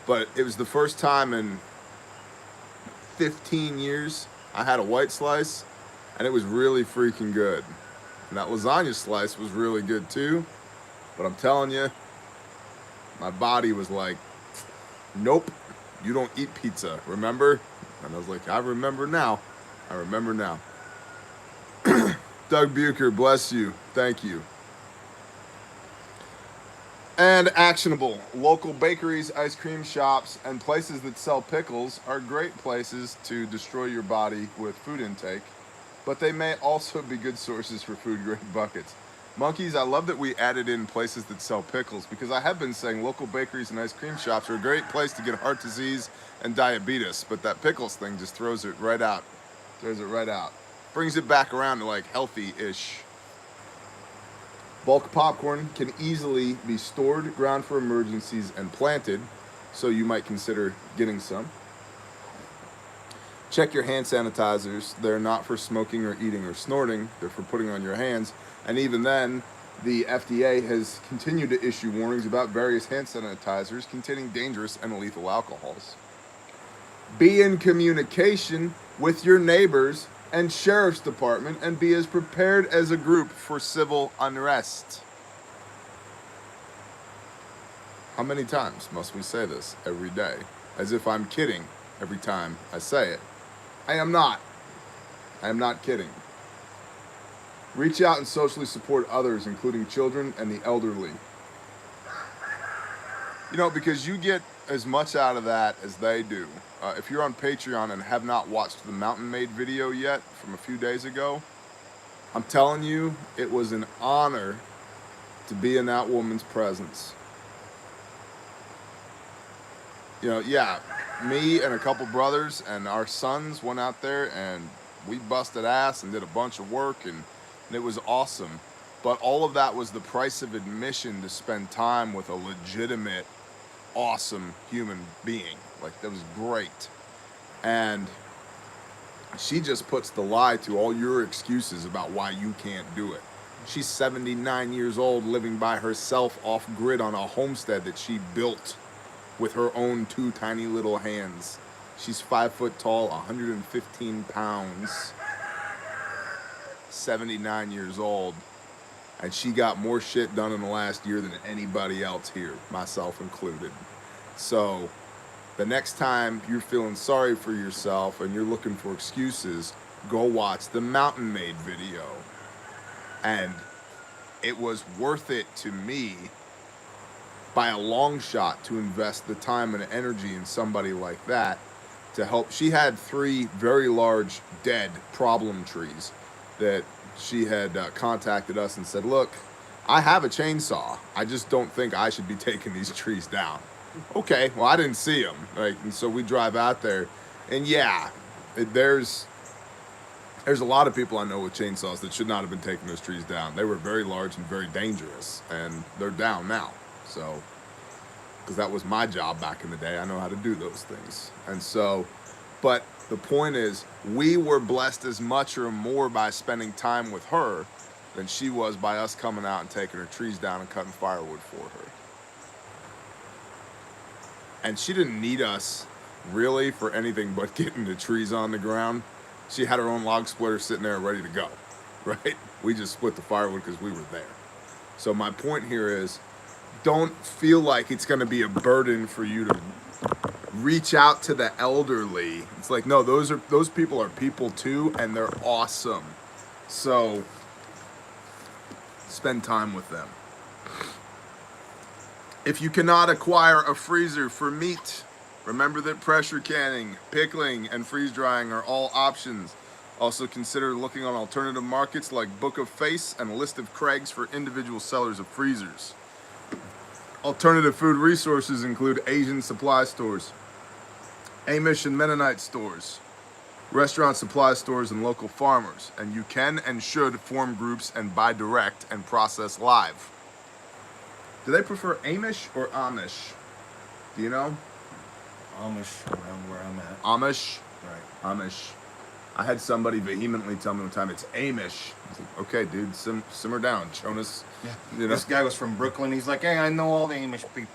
But it was the first time in 15 years I had a white slice, and it was really freaking good. And that lasagna slice was really good too. But I'm telling you, my body was like, nope, you don't eat pizza, remember? And I was like, I remember now. I remember now. Doug Bucher, bless you. Thank you. And actionable. Local bakeries, ice cream shops, and places that sell pickles are great places to destroy your body with food intake, but they may also be good sources for food grade buckets. Monkeys, I love that we added in places that sell pickles, because I have been saying local bakeries and ice cream shops are a great place to get heart disease and diabetes, but that pickles thing just throws it right out. Throws it right out. Brings it back around to like healthy-ish. Bulk popcorn can easily be stored, ground for emergencies, and planted, so you might consider getting some. Check your hand sanitizers. They're not for smoking or eating or snorting. They're for putting on your hands. And even then, the FDA has continued to issue warnings about various hand sanitizers containing dangerous and lethal alcohols. Be in communication with your neighbors and sheriff's department and be as prepared as a group for civil unrest. How many times must we say this every day? As if I'm kidding every time I say it. I am not. I am not kidding. Reach out and socially support others, including children and the elderly. You know, because you get as much out of that as they do. If you're on Patreon and have not watched the Mountain Maid video yet from a few days ago, I'm telling you, it was an honor to be in that woman's presence. You know, yeah, me and a couple brothers and our sons went out there and we busted ass and did a bunch of work, and it was awesome. But all of that was the price of admission to spend time with a legitimate, awesome human being. Like, that was great. And she just puts the lie to all your excuses about why you can't do it. She's 79 years old, living by herself off grid on a homestead that she built with her own two tiny little hands. She's 5 foot tall, 115 pounds, 79 years old, and she got more shit done in the last year than anybody else here, myself included. So the next time you're feeling sorry for yourself and you're looking for excuses, go watch the Mountain Maid video. And it was worth it to me by a long shot to invest the time and energy in somebody like that to help. She had 3 very large dead problem trees that she had contacted us and said, look, I have a chainsaw. I just don't think I should be taking these trees down. Okay, well, I didn't see them. Like, and so we drive out there, and yeah, there's a lot of people I know with chainsaws that should not have been taking those trees down. They were very large and very dangerous, and they're down now. So, because that was my job back in the day, I know how to do those things. And so, but the point is, we were blessed as much or more by spending time with her than she was by us coming out and taking her trees down and cutting firewood for her. And she didn't need us really for anything but getting the trees on the ground. She had her own log splitter sitting there ready to go, right? We just split the firewood because we were there. So my point here is, don't feel like it's going to be a burden for you to reach out to the elderly. It's like, no, those people are people too, and they're awesome. So spend time with them. If you cannot acquire a freezer for meat, remember that pressure canning, pickling, and freeze drying are all options. Also consider looking on alternative markets like Book of Face and List of Craigs for individual sellers of freezers. Alternative food resources include Asian supply stores, Amish and Mennonite stores, restaurant supply stores, and local farmers. And you can and should form groups and buy direct and process live. Do they prefer Amish or Amish? Do you know? Amish, around where I'm at. Amish? Right. Amish. I had somebody vehemently tell me one time it's Amish. I was like, okay, dude, simmer down, Jonas. Yeah. You know? This guy was from Brooklyn. He's like, hey, I know all the Amish people.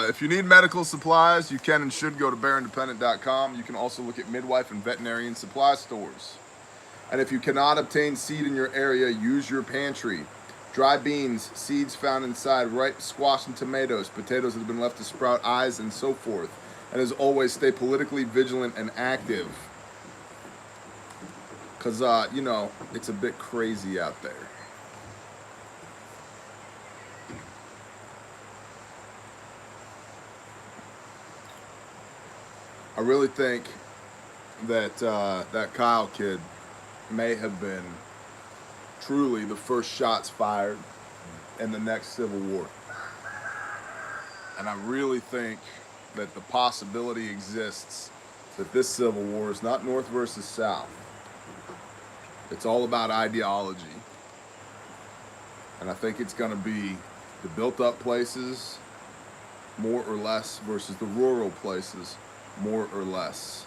If you need medical supplies, you can and should go to bearindependent.com. You can also look at midwife and veterinarian supply stores. And if you cannot obtain seed in your area, use your pantry. Dry beans, seeds found inside, ripe squash and tomatoes, potatoes that have been left to sprout eyes, and so forth. And as always, stay politically vigilant and active. because, you know, it's a bit crazy out there. I really think that that Kyle kid may have been truly the first shots fired in the next Civil War. And I really think that the possibility exists that this Civil War is not North versus South. It's all about ideology. And I think it's going to be the built-up places, more or less, versus the rural places, more or less.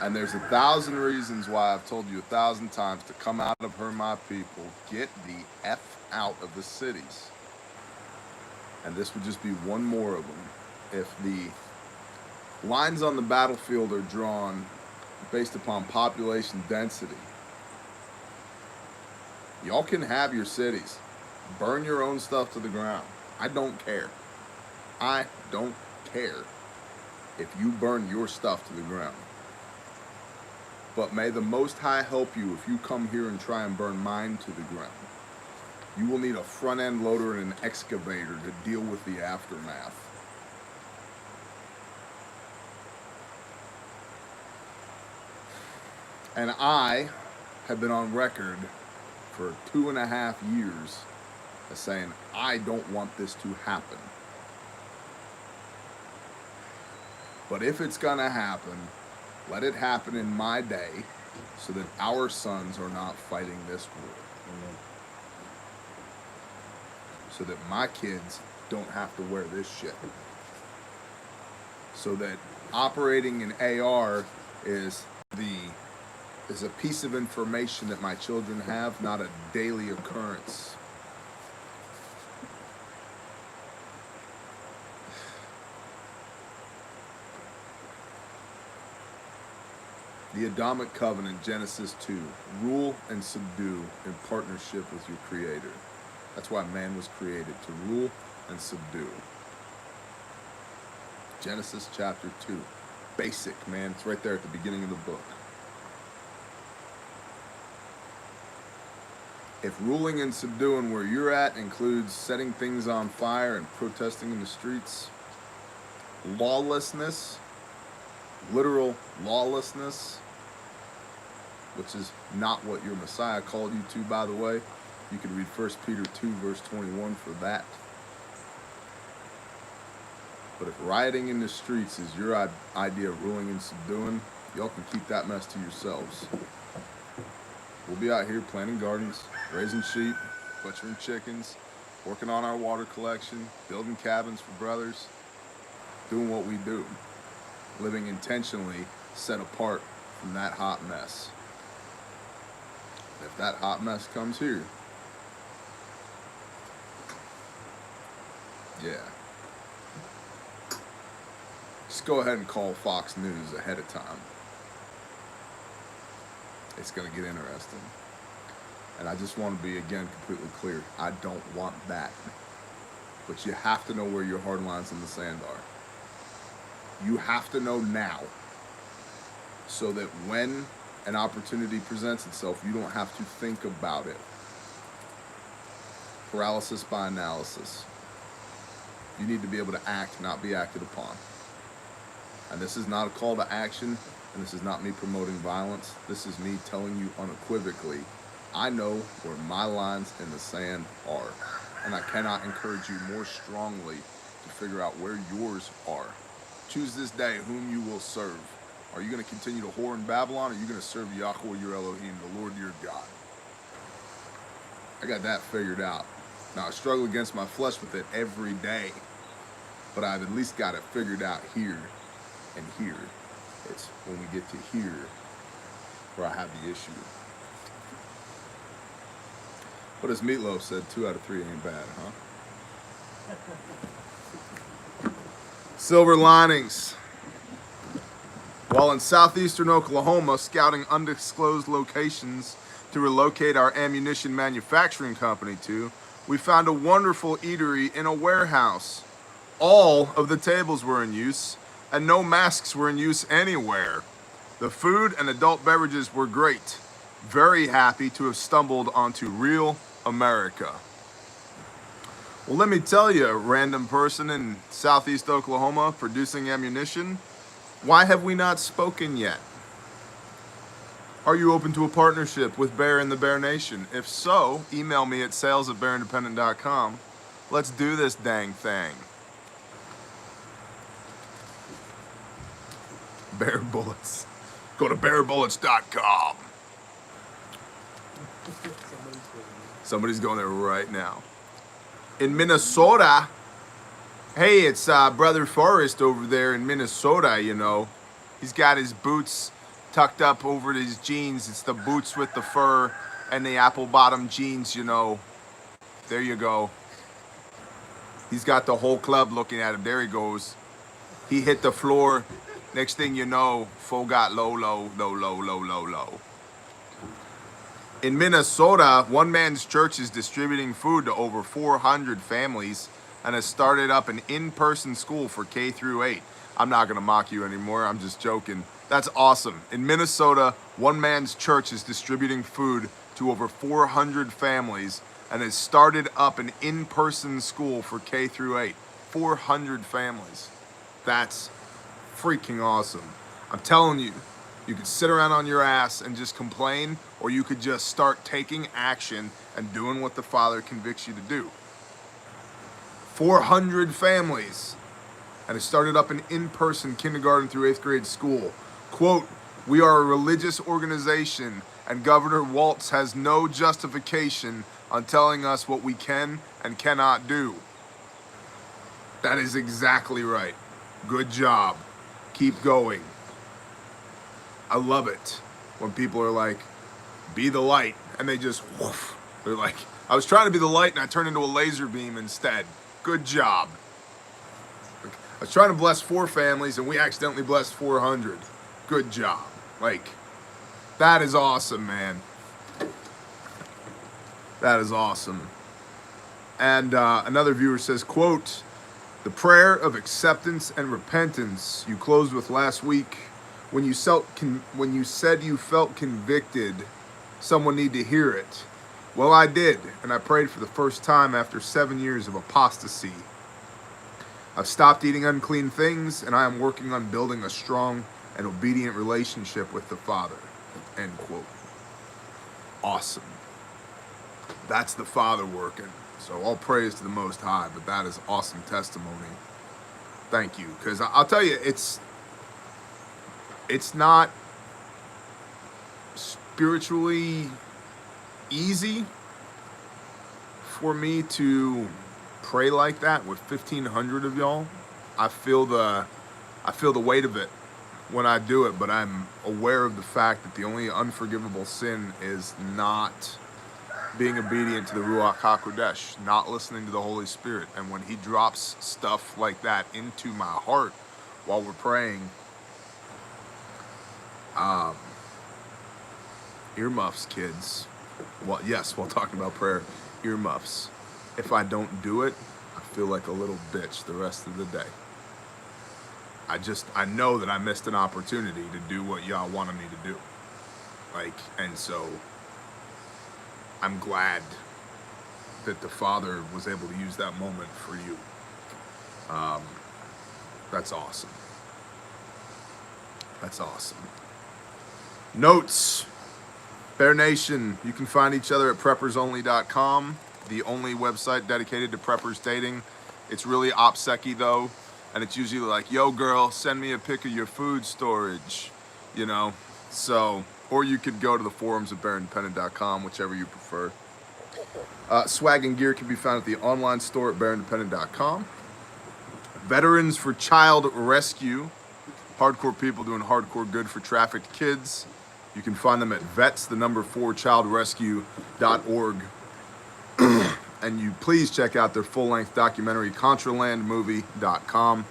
And there's 1,000 reasons why I've told you 1,000 times to come out of her, my people. Get the F out of the cities. And this would just be one more of them. If the lines on the battlefield are drawn based upon population density, y'all can have your cities. Burn your own stuff to the ground. I don't care. I don't care if you burn your stuff to the ground. But may the Most High help you if you come here and try and burn mine to the ground. You will need a front end loader and an excavator to deal with the aftermath. And I have been on record for 2.5 years as saying, I don't want this to happen. But if it's gonna happen, let it happen in my day so that our sons are not fighting this war. Amen. So that my kids don't have to wear this shit. So that operating an AR is a piece of information that my children have, not a daily occurrence. The Adamic Covenant, Genesis 2, rule and subdue in partnership with your Creator. That's why man was created, to rule and subdue. Genesis chapter 2. Basic, man. It's right there at the beginning of the book. If ruling and subduing where you're at includes setting things on fire and protesting in the streets, lawlessness, literal lawlessness, which is not what your Messiah called you to, by the way. You can read 1 Peter 2, verse 21 for that. But if rioting in the streets is your idea of ruling and subduing, y'all can keep that mess to yourselves. We'll be out here planting gardens, raising sheep, butchering chickens, working on our water collection, building cabins for brothers, doing what we do, living intentionally set apart from that hot mess. If that hot mess comes here, yeah, just go ahead and call Fox News ahead of time. It's going to get interesting. And I just want to be, again, completely clear. I don't want that. But you have to know where your hard lines in the sand are. You have to know now, so that when an opportunity presents itself, you don't have to think about it. Paralysis by analysis. You need to be able to act, not be acted upon. And this is not a call to action, and this is not me promoting violence. This is me telling you unequivocally, I know where my lines in the sand are, and I cannot encourage you more strongly to figure out where yours are. Choose this day whom you will serve. Are you going to continue to whore in Babylon, or are you going to serve Yahweh your Elohim, the Lord your God? I got that figured out. Now, I struggle against my flesh with it every day, but I've at least got it figured out here and here. It's when we get to here where I have the issue. But as Meatloaf said, 2 out of 3 ain't bad, huh? Silver linings. While in southeastern Oklahoma scouting undisclosed locations to relocate our ammunition manufacturing company to, we found a wonderful eatery in a warehouse. All of the tables were in use, and no masks were in use anywhere. The food and adult beverages were great. very happy to have stumbled onto Real America. Well, let me tell you, a random person in southeast Oklahoma producing ammunition, why have we not spoken yet? Are you open to a partnership with Bear and the Bear Nation? If so, email me at sales@bearindependent.com. Let's do this dang thing. Bear Bullets. Go to bearbullets.com. Somebody's going there right now. In Minnesota, hey, it's Brother Forrest over there in Minnesota, you know. He's got his boots tucked up over his jeans. It's the boots with the fur and the apple bottom jeans, you know. There you go. He's got the whole club looking at him. There he goes. He hit the floor. Next thing you know, foe got low. In Minnesota, one man's church is distributing food to over 400 families and has started up an in-person school for K through 8. I'm not going to mock you anymore. I'm just joking. That's awesome. In Minnesota, one man's church is distributing food to over 400 families and has started up an in-person school for K through 8. 400 families. That's freaking awesome. I'm telling you, you could sit around on your ass and just complain, or you could just start taking action and doing what the Father convicts you to do. 400 families, and it started up an in-person kindergarten through 8th grade school. Quote, "We are a religious organization, and Governor Walz has no justification on telling us what we can and cannot do." That is exactly right. Good job. Keep going. I love it when people are like, be the light, and they just woof. They're like, I was trying to be the light and I turned into a laser beam instead. Good job. I was trying to bless 4 families and we accidentally blessed 400. Good job. Like, that is awesome, man. That is awesome. And another viewer says, quote, "The prayer of acceptance and repentance you closed with last week, when you said you felt convicted, someone need to hear it. Well, I did, and I prayed for the first time after 7 years of apostasy. I've stopped eating unclean things, and I am working on building a strong and obedient relationship with the Father." End quote. Awesome. That's the Father working. So all praise to the Most High, but that is awesome testimony. Thank you, because I'll tell you, it's not spiritually easy for me to pray like that with 1,500 of y'all. I feel the weight of it when I do it, but I'm aware of the fact that the only unforgivable sin is not being obedient to the Ruach HaKodesh, not listening to the Holy Spirit. And when he drops stuff like that into my heart while we're praying, earmuffs, kids. Well, yes, while talking about prayer, earmuffs. If I don't do it, I feel like a little bitch the rest of the day. I know that I missed an opportunity to do what y'all wanted me to do. And so I'm glad that the Father was able to use that moment for you. That's awesome. That's awesome. Notes. Bear Nation, you can find each other at preppersonly.com, the only website dedicated to preppers dating. It's really OPSEC-y though, and it's usually like, yo girl, send me a pic of your food storage, you know? So, or you could go to the forums at bearindependent.com, whichever you prefer. Swag and gear can be found at the online store at bearindependent.com. Veterans for Child Rescue, hardcore people doing hardcore good for trafficked kids. You can find them at vets4childrescue.org. And you please check out their full-length documentary, contralandmovie.com.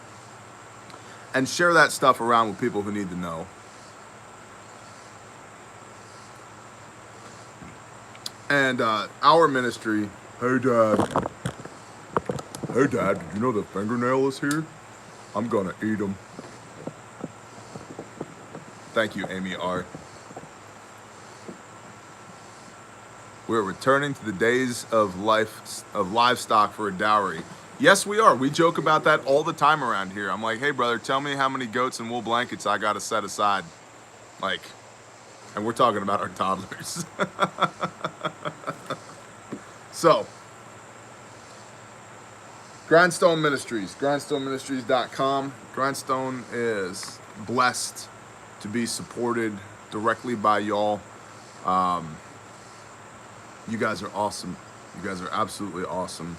And share that stuff around with people who need to know. And our ministry, hey Dad, did you know the fingernail is here? I'm gonna eat them. Thank you, Amy R. We're returning to the days of livestock for a dowry. Yes, we are. We joke about that all the time around here. I'm like, hey, brother, tell me how many goats and wool blankets I got to set aside. Like, and we're talking about our toddlers. So, Grindstone Ministries, grindstoneministries.com. Grindstone is blessed to be supported directly by y'all. You guys are awesome. You guys are absolutely awesome.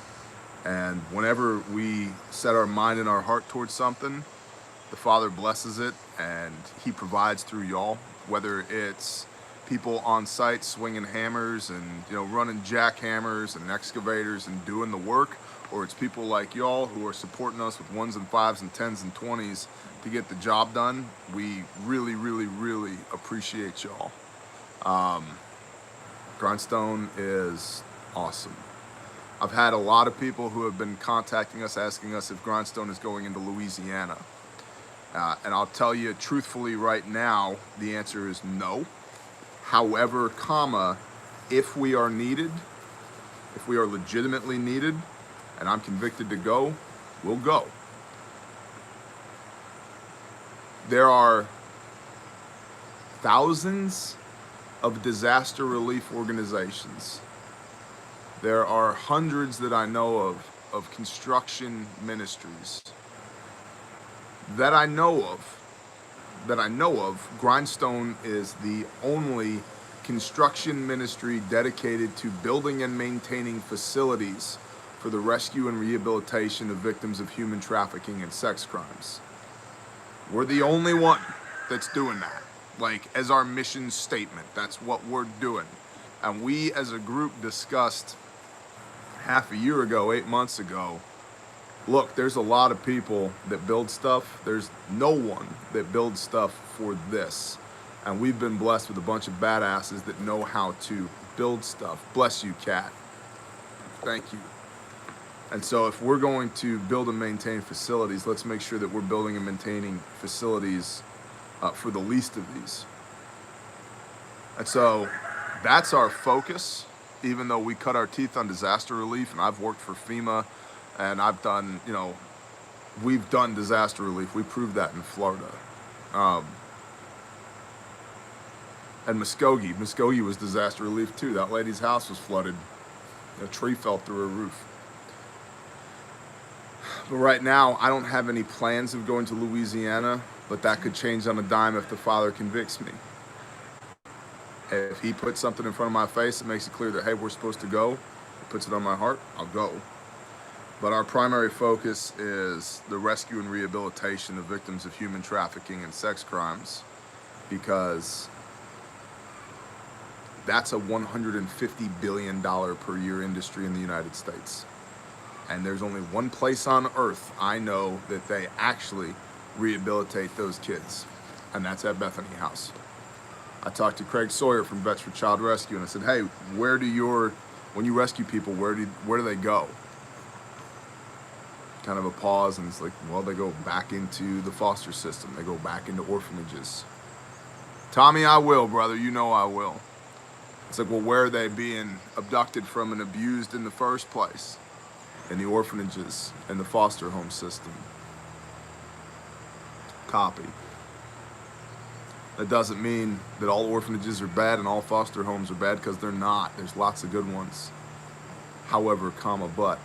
And whenever we set our mind and our heart towards something, the Father blesses it and He provides through y'all, whether it's people on site swinging hammers and, you know, running jackhammers and excavators and doing the work, or it's people like y'all who are supporting us with 1s and 5s and 10s and 20s to get the job done. We really, really, really appreciate y'all. Grindstone is awesome. I've had a lot of people who have been contacting us asking us if Grindstone is going into Louisiana. And I'll tell you truthfully right now, the answer is no. However, if we are needed, if we are legitimately needed, and I'm convicted to go, we'll go. There are thousands of disaster relief organizations. There are hundreds that I know of construction ministries. That I know of, Grindstone is the only construction ministry dedicated to building and maintaining facilities for the rescue and rehabilitation of victims of human trafficking and sex crimes. We're the only one that's doing that. Like, as our mission statement, that's what we're doing. And we as a group discussed half a year ago, 8 months ago, look, there's a lot of people that build stuff. There's no one that builds stuff for this. And we've been blessed with a bunch of badasses that know how to build stuff. Bless you, Kat. Thank you. And so if we're going to build and maintain facilities, let's make sure that we're building and maintaining facilities for the least of these. And so that's our focus, even though we cut our teeth on disaster relief, and I've worked for FEMA, and I've done, you know, we've done disaster relief. We proved that in Florida. And Muskogee was disaster relief too. That lady's house was flooded. A tree fell through her roof. But right now, I don't have any plans of going to Louisiana, but that could change on a dime if the Father convicts me. If He puts something in front of my face that makes it clear that, hey, we're supposed to go, puts it on my heart, I'll go. But our primary focus is the rescue and rehabilitation of victims of human trafficking and sex crimes, because that's a $150 billion per year industry in the United States. And there's only one place on earth I know that they actually rehabilitate those kids, and that's at Bethany House. I talked to Craig Sawyer from Vets for Child Rescue, and I said, hey, when you rescue people, where do they go? Kind of a pause, and it's like, well, they go back into the foster system. They go back into orphanages. Tommy, I will, brother. You know I will. It's like, well, where are they being abducted from and abused in the first place? In the orphanages and the foster home system. Copy. That doesn't mean that all orphanages are bad and all foster homes are bad, because they're not. There's lots of good ones. However, but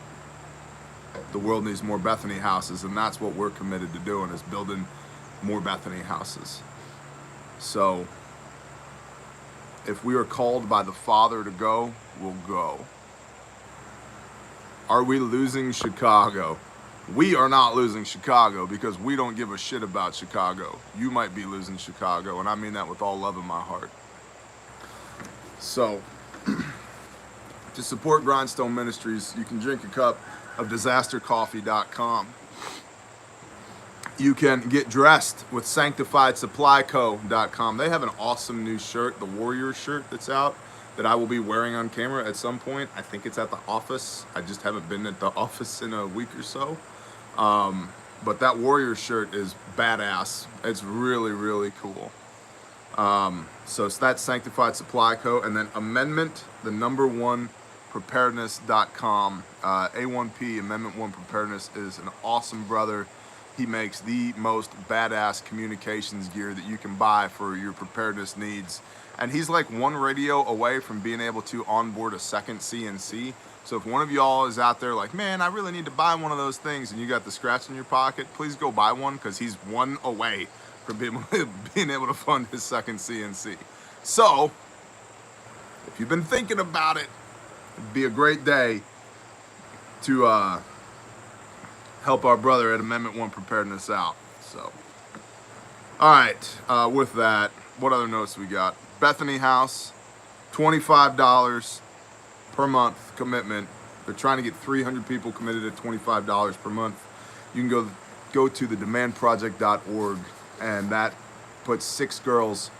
the world needs more Bethany houses, and that's what we're committed to doing, is building more Bethany houses. So if we are called by the Father to go, we'll go. Are we losing Chicago? We are not losing Chicago, because we don't give a shit about Chicago. You might be losing Chicago, and I mean that with all love in my heart. So, to support Grindstone Ministries, you can drink a cup of disastercoffee.com. You can get dressed with sanctifiedsupplyco.com. They have an awesome new shirt, the Warrior shirt that's out, that I will be wearing on camera at some point. I think it's at the office. I just haven't been at the office in a week or so. But that Warrior shirt is badass. It's really, really cool. So it's that Sanctified Supply Co. And then amendment, the number one preparedness.com. A1P, Amendment 1 Preparedness, is an awesome brother. He makes the most badass communications gear that you can buy for your preparedness needs. And he's like one radio away from being able to onboard a second CNC. So if one of y'all is out there like, man, I really need to buy one of those things, and you got the scratch in your pocket, please go buy one, because he's one away from being able to fund his second CNC. So if you've been thinking about it, it'd be a great day to help our brother at Amendment 1 Preparedness out. So, all right, with that, what other notes we got? Bethany House, $25 per month commitment. They're trying to get 300 people committed at $25 per month. You can go to the demandproject.org, and that puts 6 girls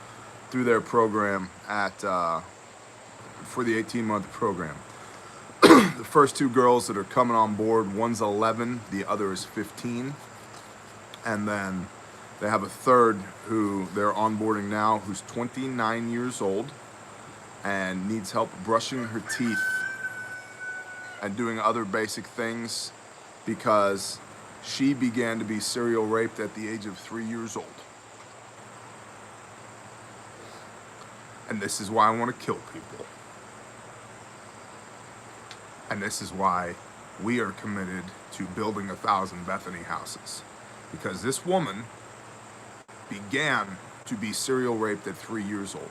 through their program for the 18-month program. The first 2 girls that are coming on board, one's 11, the other is 15. And then they have a third who they're onboarding now, who's 29 years old and needs help brushing her teeth and doing other basic things because she began to be serial raped at the age of 3 years old. And this is why I want to kill people. And this is why we are committed to building 1,000 Bethany houses. Because this woman began to be serial raped at 3 years old.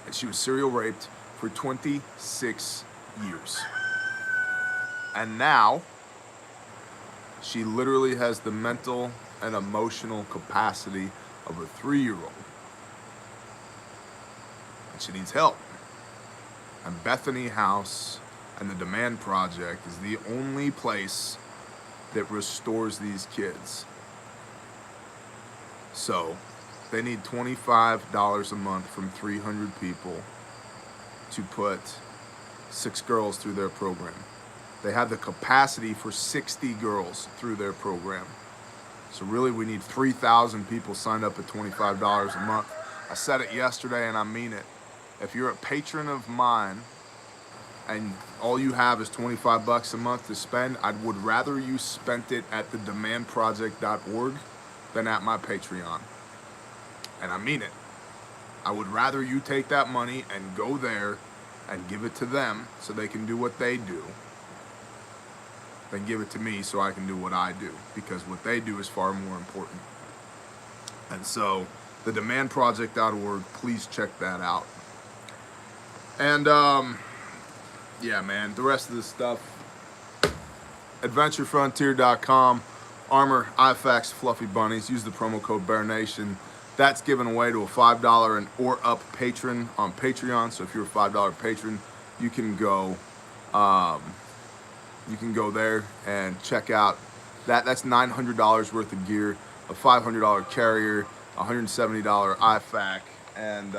And she was serial raped for 26 years. And now, she literally has the mental and emotional capacity of a 3-year-old. And she needs help. And Bethany House and the Demand Project is the only place that restores these kids. So they need $25 a month from 300 people to put 6 girls through their program. They have the capacity for 60 girls through their program. So really we need 3,000 people signed up at $25 a month. I said it yesterday and I mean it. If you're a patron of mine and all you have is $25 a month to spend, I would rather you spent it at the demandproject.org than at my Patreon. And I mean it. I would rather you take that money and go there and give it to them so they can do what they do than give it to me so I can do what I do, because what they do is far more important. And so the demandproject.org, please check that out. And yeah, man, the rest of this stuff, adventurefrontier.com, armor, IFAX, fluffy bunnies. Use the promo code BearNation. That's given away to a $5 and or up patron on Patreon. So if you're a $5 patron, you can go there and check out that. That's $900 worth of gear, a $500 carrier, $170 IFAC, and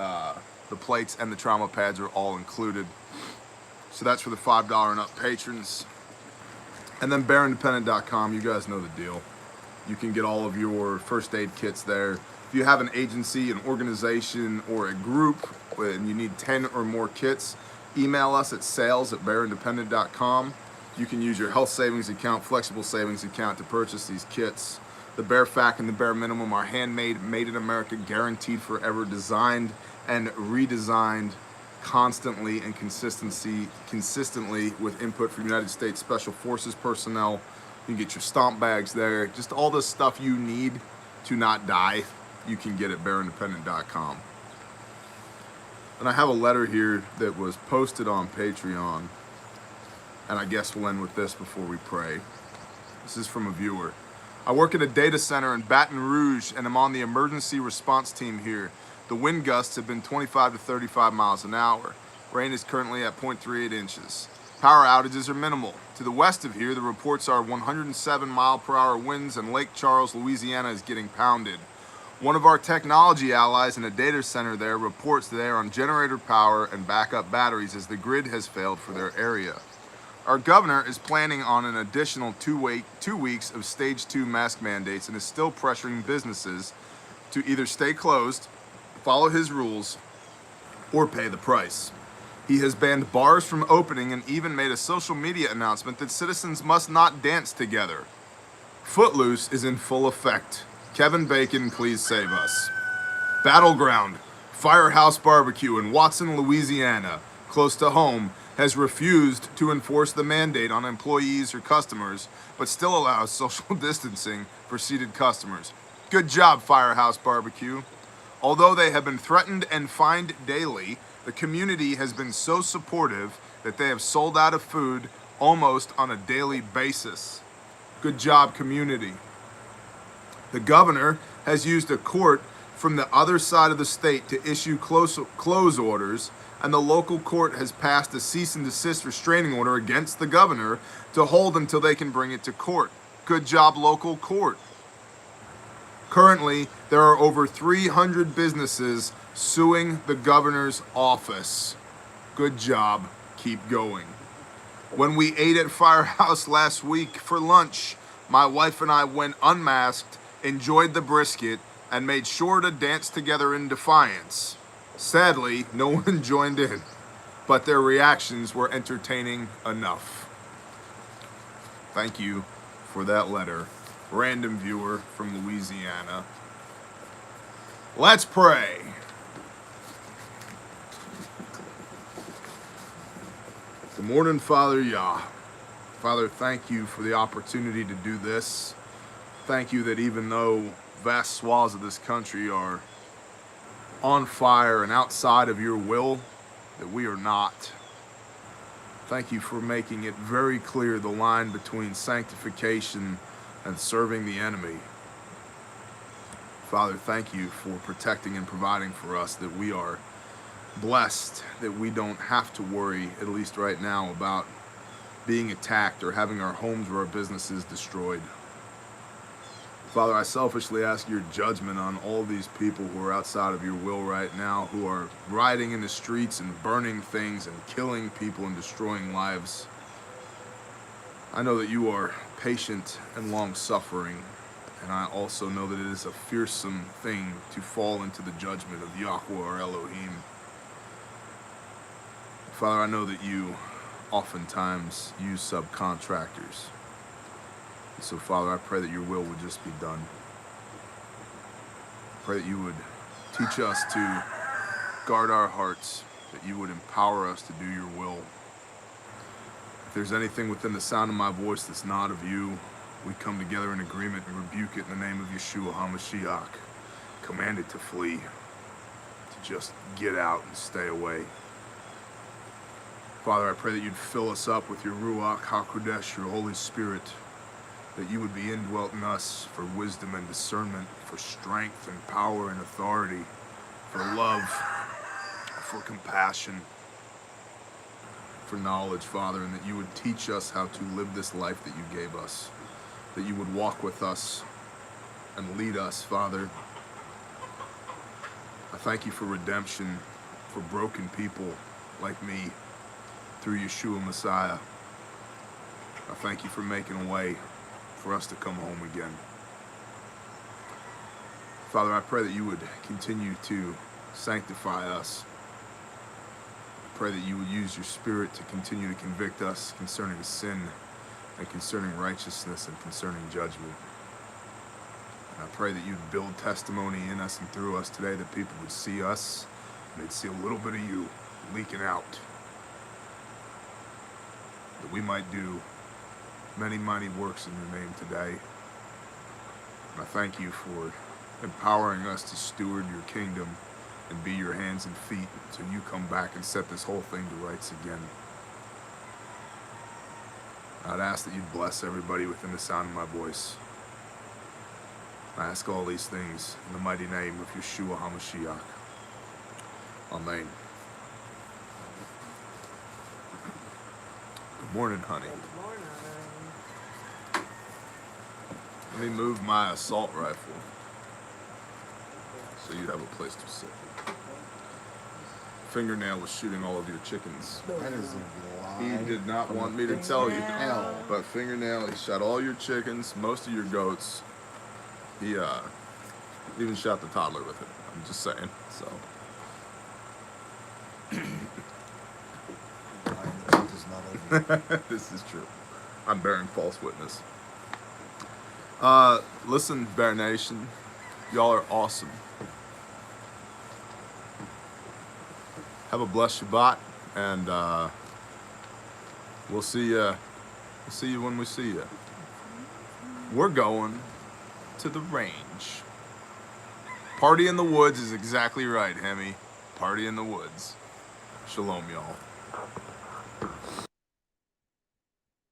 the plates and the trauma pads are all included. So that's for the $5 and up patrons. And then bearindependent.com, you guys know the deal. You can get all of your first aid kits there. If you have an agency, an organization, or a group and you need 10 or more kits, email us at sales@bearindependent.com. You can use your health savings account, flexible savings account to purchase these kits. The Bear Fac and the Bear Minimum are handmade, made in America, guaranteed forever, designed and redesigned constantly and consistently with input from United States Special Forces personnel. You can get your stomp bags there. Just all the stuff you need to not die, you can get at bearindependent.com. And I have a letter here that was posted on Patreon, and I guess we'll end with this before we pray. This is from a viewer. I work at a data center in Baton Rouge, and I'm on the emergency response team here. The wind gusts have been 25 to 35 miles an hour. Rain is currently at 0.38 inches. Power outages are minimal. To the west of here, the reports are 107 mile per hour winds, and Lake Charles, Louisiana is getting pounded. One of our technology allies in a data center there reports that they are on generator power and backup batteries as the grid has failed for their area. Our governor is planning on an additional 2 weeks of stage 2 mask mandates and is still pressuring businesses to either stay closed follow his rules or pay the price. He has banned bars from opening and even made a social media announcement that citizens must not dance together. Footloose is in full effect. Kevin Bacon, please save us. Battleground, Firehouse Barbecue in Watson, Louisiana, close to home, has refused to enforce the mandate on employees or customers, but still allows social distancing for seated customers. Good job, Firehouse Barbecue. Although they have been threatened and fined daily, the community has been so supportive that they have sold out of food almost on a daily basis. Good job, community. The governor has used a court from the other side of the state to issue close orders, and the local court has passed a cease and desist restraining order against the governor to hold until they can bring it to court. Good job, local court. Currently, there are over 300 businesses suing the governor's office. Good job. Keep going. When we ate at Firehouse last week for lunch, my wife and I went unmasked, enjoyed the brisket, and made sure to dance together in defiance. Sadly, no one joined in, but their reactions were entertaining enough. Thank you for that letter. Random viewer from Louisiana. Let's pray. Good morning, Father Yah. Father, thank you for the opportunity to do this. Thank you that even though vast swaths of this country are on fire and outside of your will, that we are not. Thank you for making it very clear the line between sanctification and serving the enemy. Father, thank you for protecting and providing for us, that we are blessed, that we don't have to worry, at least right now, about being attacked or having our homes or our businesses destroyed. Father, I selfishly ask your judgment on all these people who are outside of your will right now, who are rioting in the streets and burning things and killing people and destroying lives. I know that you are patient and long-suffering, and I also know that it is a fearsome thing to fall into the judgment of Yahweh or Elohim. Father, I know that you oftentimes use subcontractors. So, Father, I pray that your will would just be done. I pray that you would teach us to guard our hearts, that you would empower us to do your will. If there's anything within the sound of my voice that's not of you, we come together in agreement and rebuke it in the name of Yeshua HaMashiach. Command it to flee, to just get out and stay away. Father, I pray that you'd fill us up with your Ruach HaKodesh, your Holy Spirit, that you would be indwelt in us for wisdom and discernment, for strength and power and authority, for love, for compassion, for knowledge, Father, and that you would teach us how to live this life that you gave us, that you would walk with us and lead us, Father. I thank you for redemption, for broken people like me through Yeshua Messiah. I thank you for making a way for us to come home again. Father, I pray that you would continue to sanctify us. I pray that you would use your Spirit to continue to convict us concerning sin and concerning righteousness and concerning judgment. And I pray that you'd build testimony in us and through us today, that people would see us and they'd see a little bit of you leaking out, that we might do many mighty works in your name today. And I thank you for empowering us to steward your kingdom and be your hands and feet until you come back and set this whole thing to rights again. I'd ask that you'd bless everybody within the sound of my voice. I ask all these things in the mighty name of Yeshua HaMashiach. Amen. Good morning, honey. Let me move my assault rifle so you'd have a place to sit. Fingernail was shooting all of your chickens. That is a lie. He did not want me to tell you. Hell. But Fingernail, he shot all your chickens, most of your goats. He even shot the toddler with it. I'm just saying. So Is not over. this is true. I'm bearing false witness. Listen, Bear Nation, y'all are awesome. Have a blessed Shabbat, and we'll see you. We'll see you when we see you. We're going to the range. Party in the woods is exactly right, Hemi. Party in the woods. Shalom, y'all.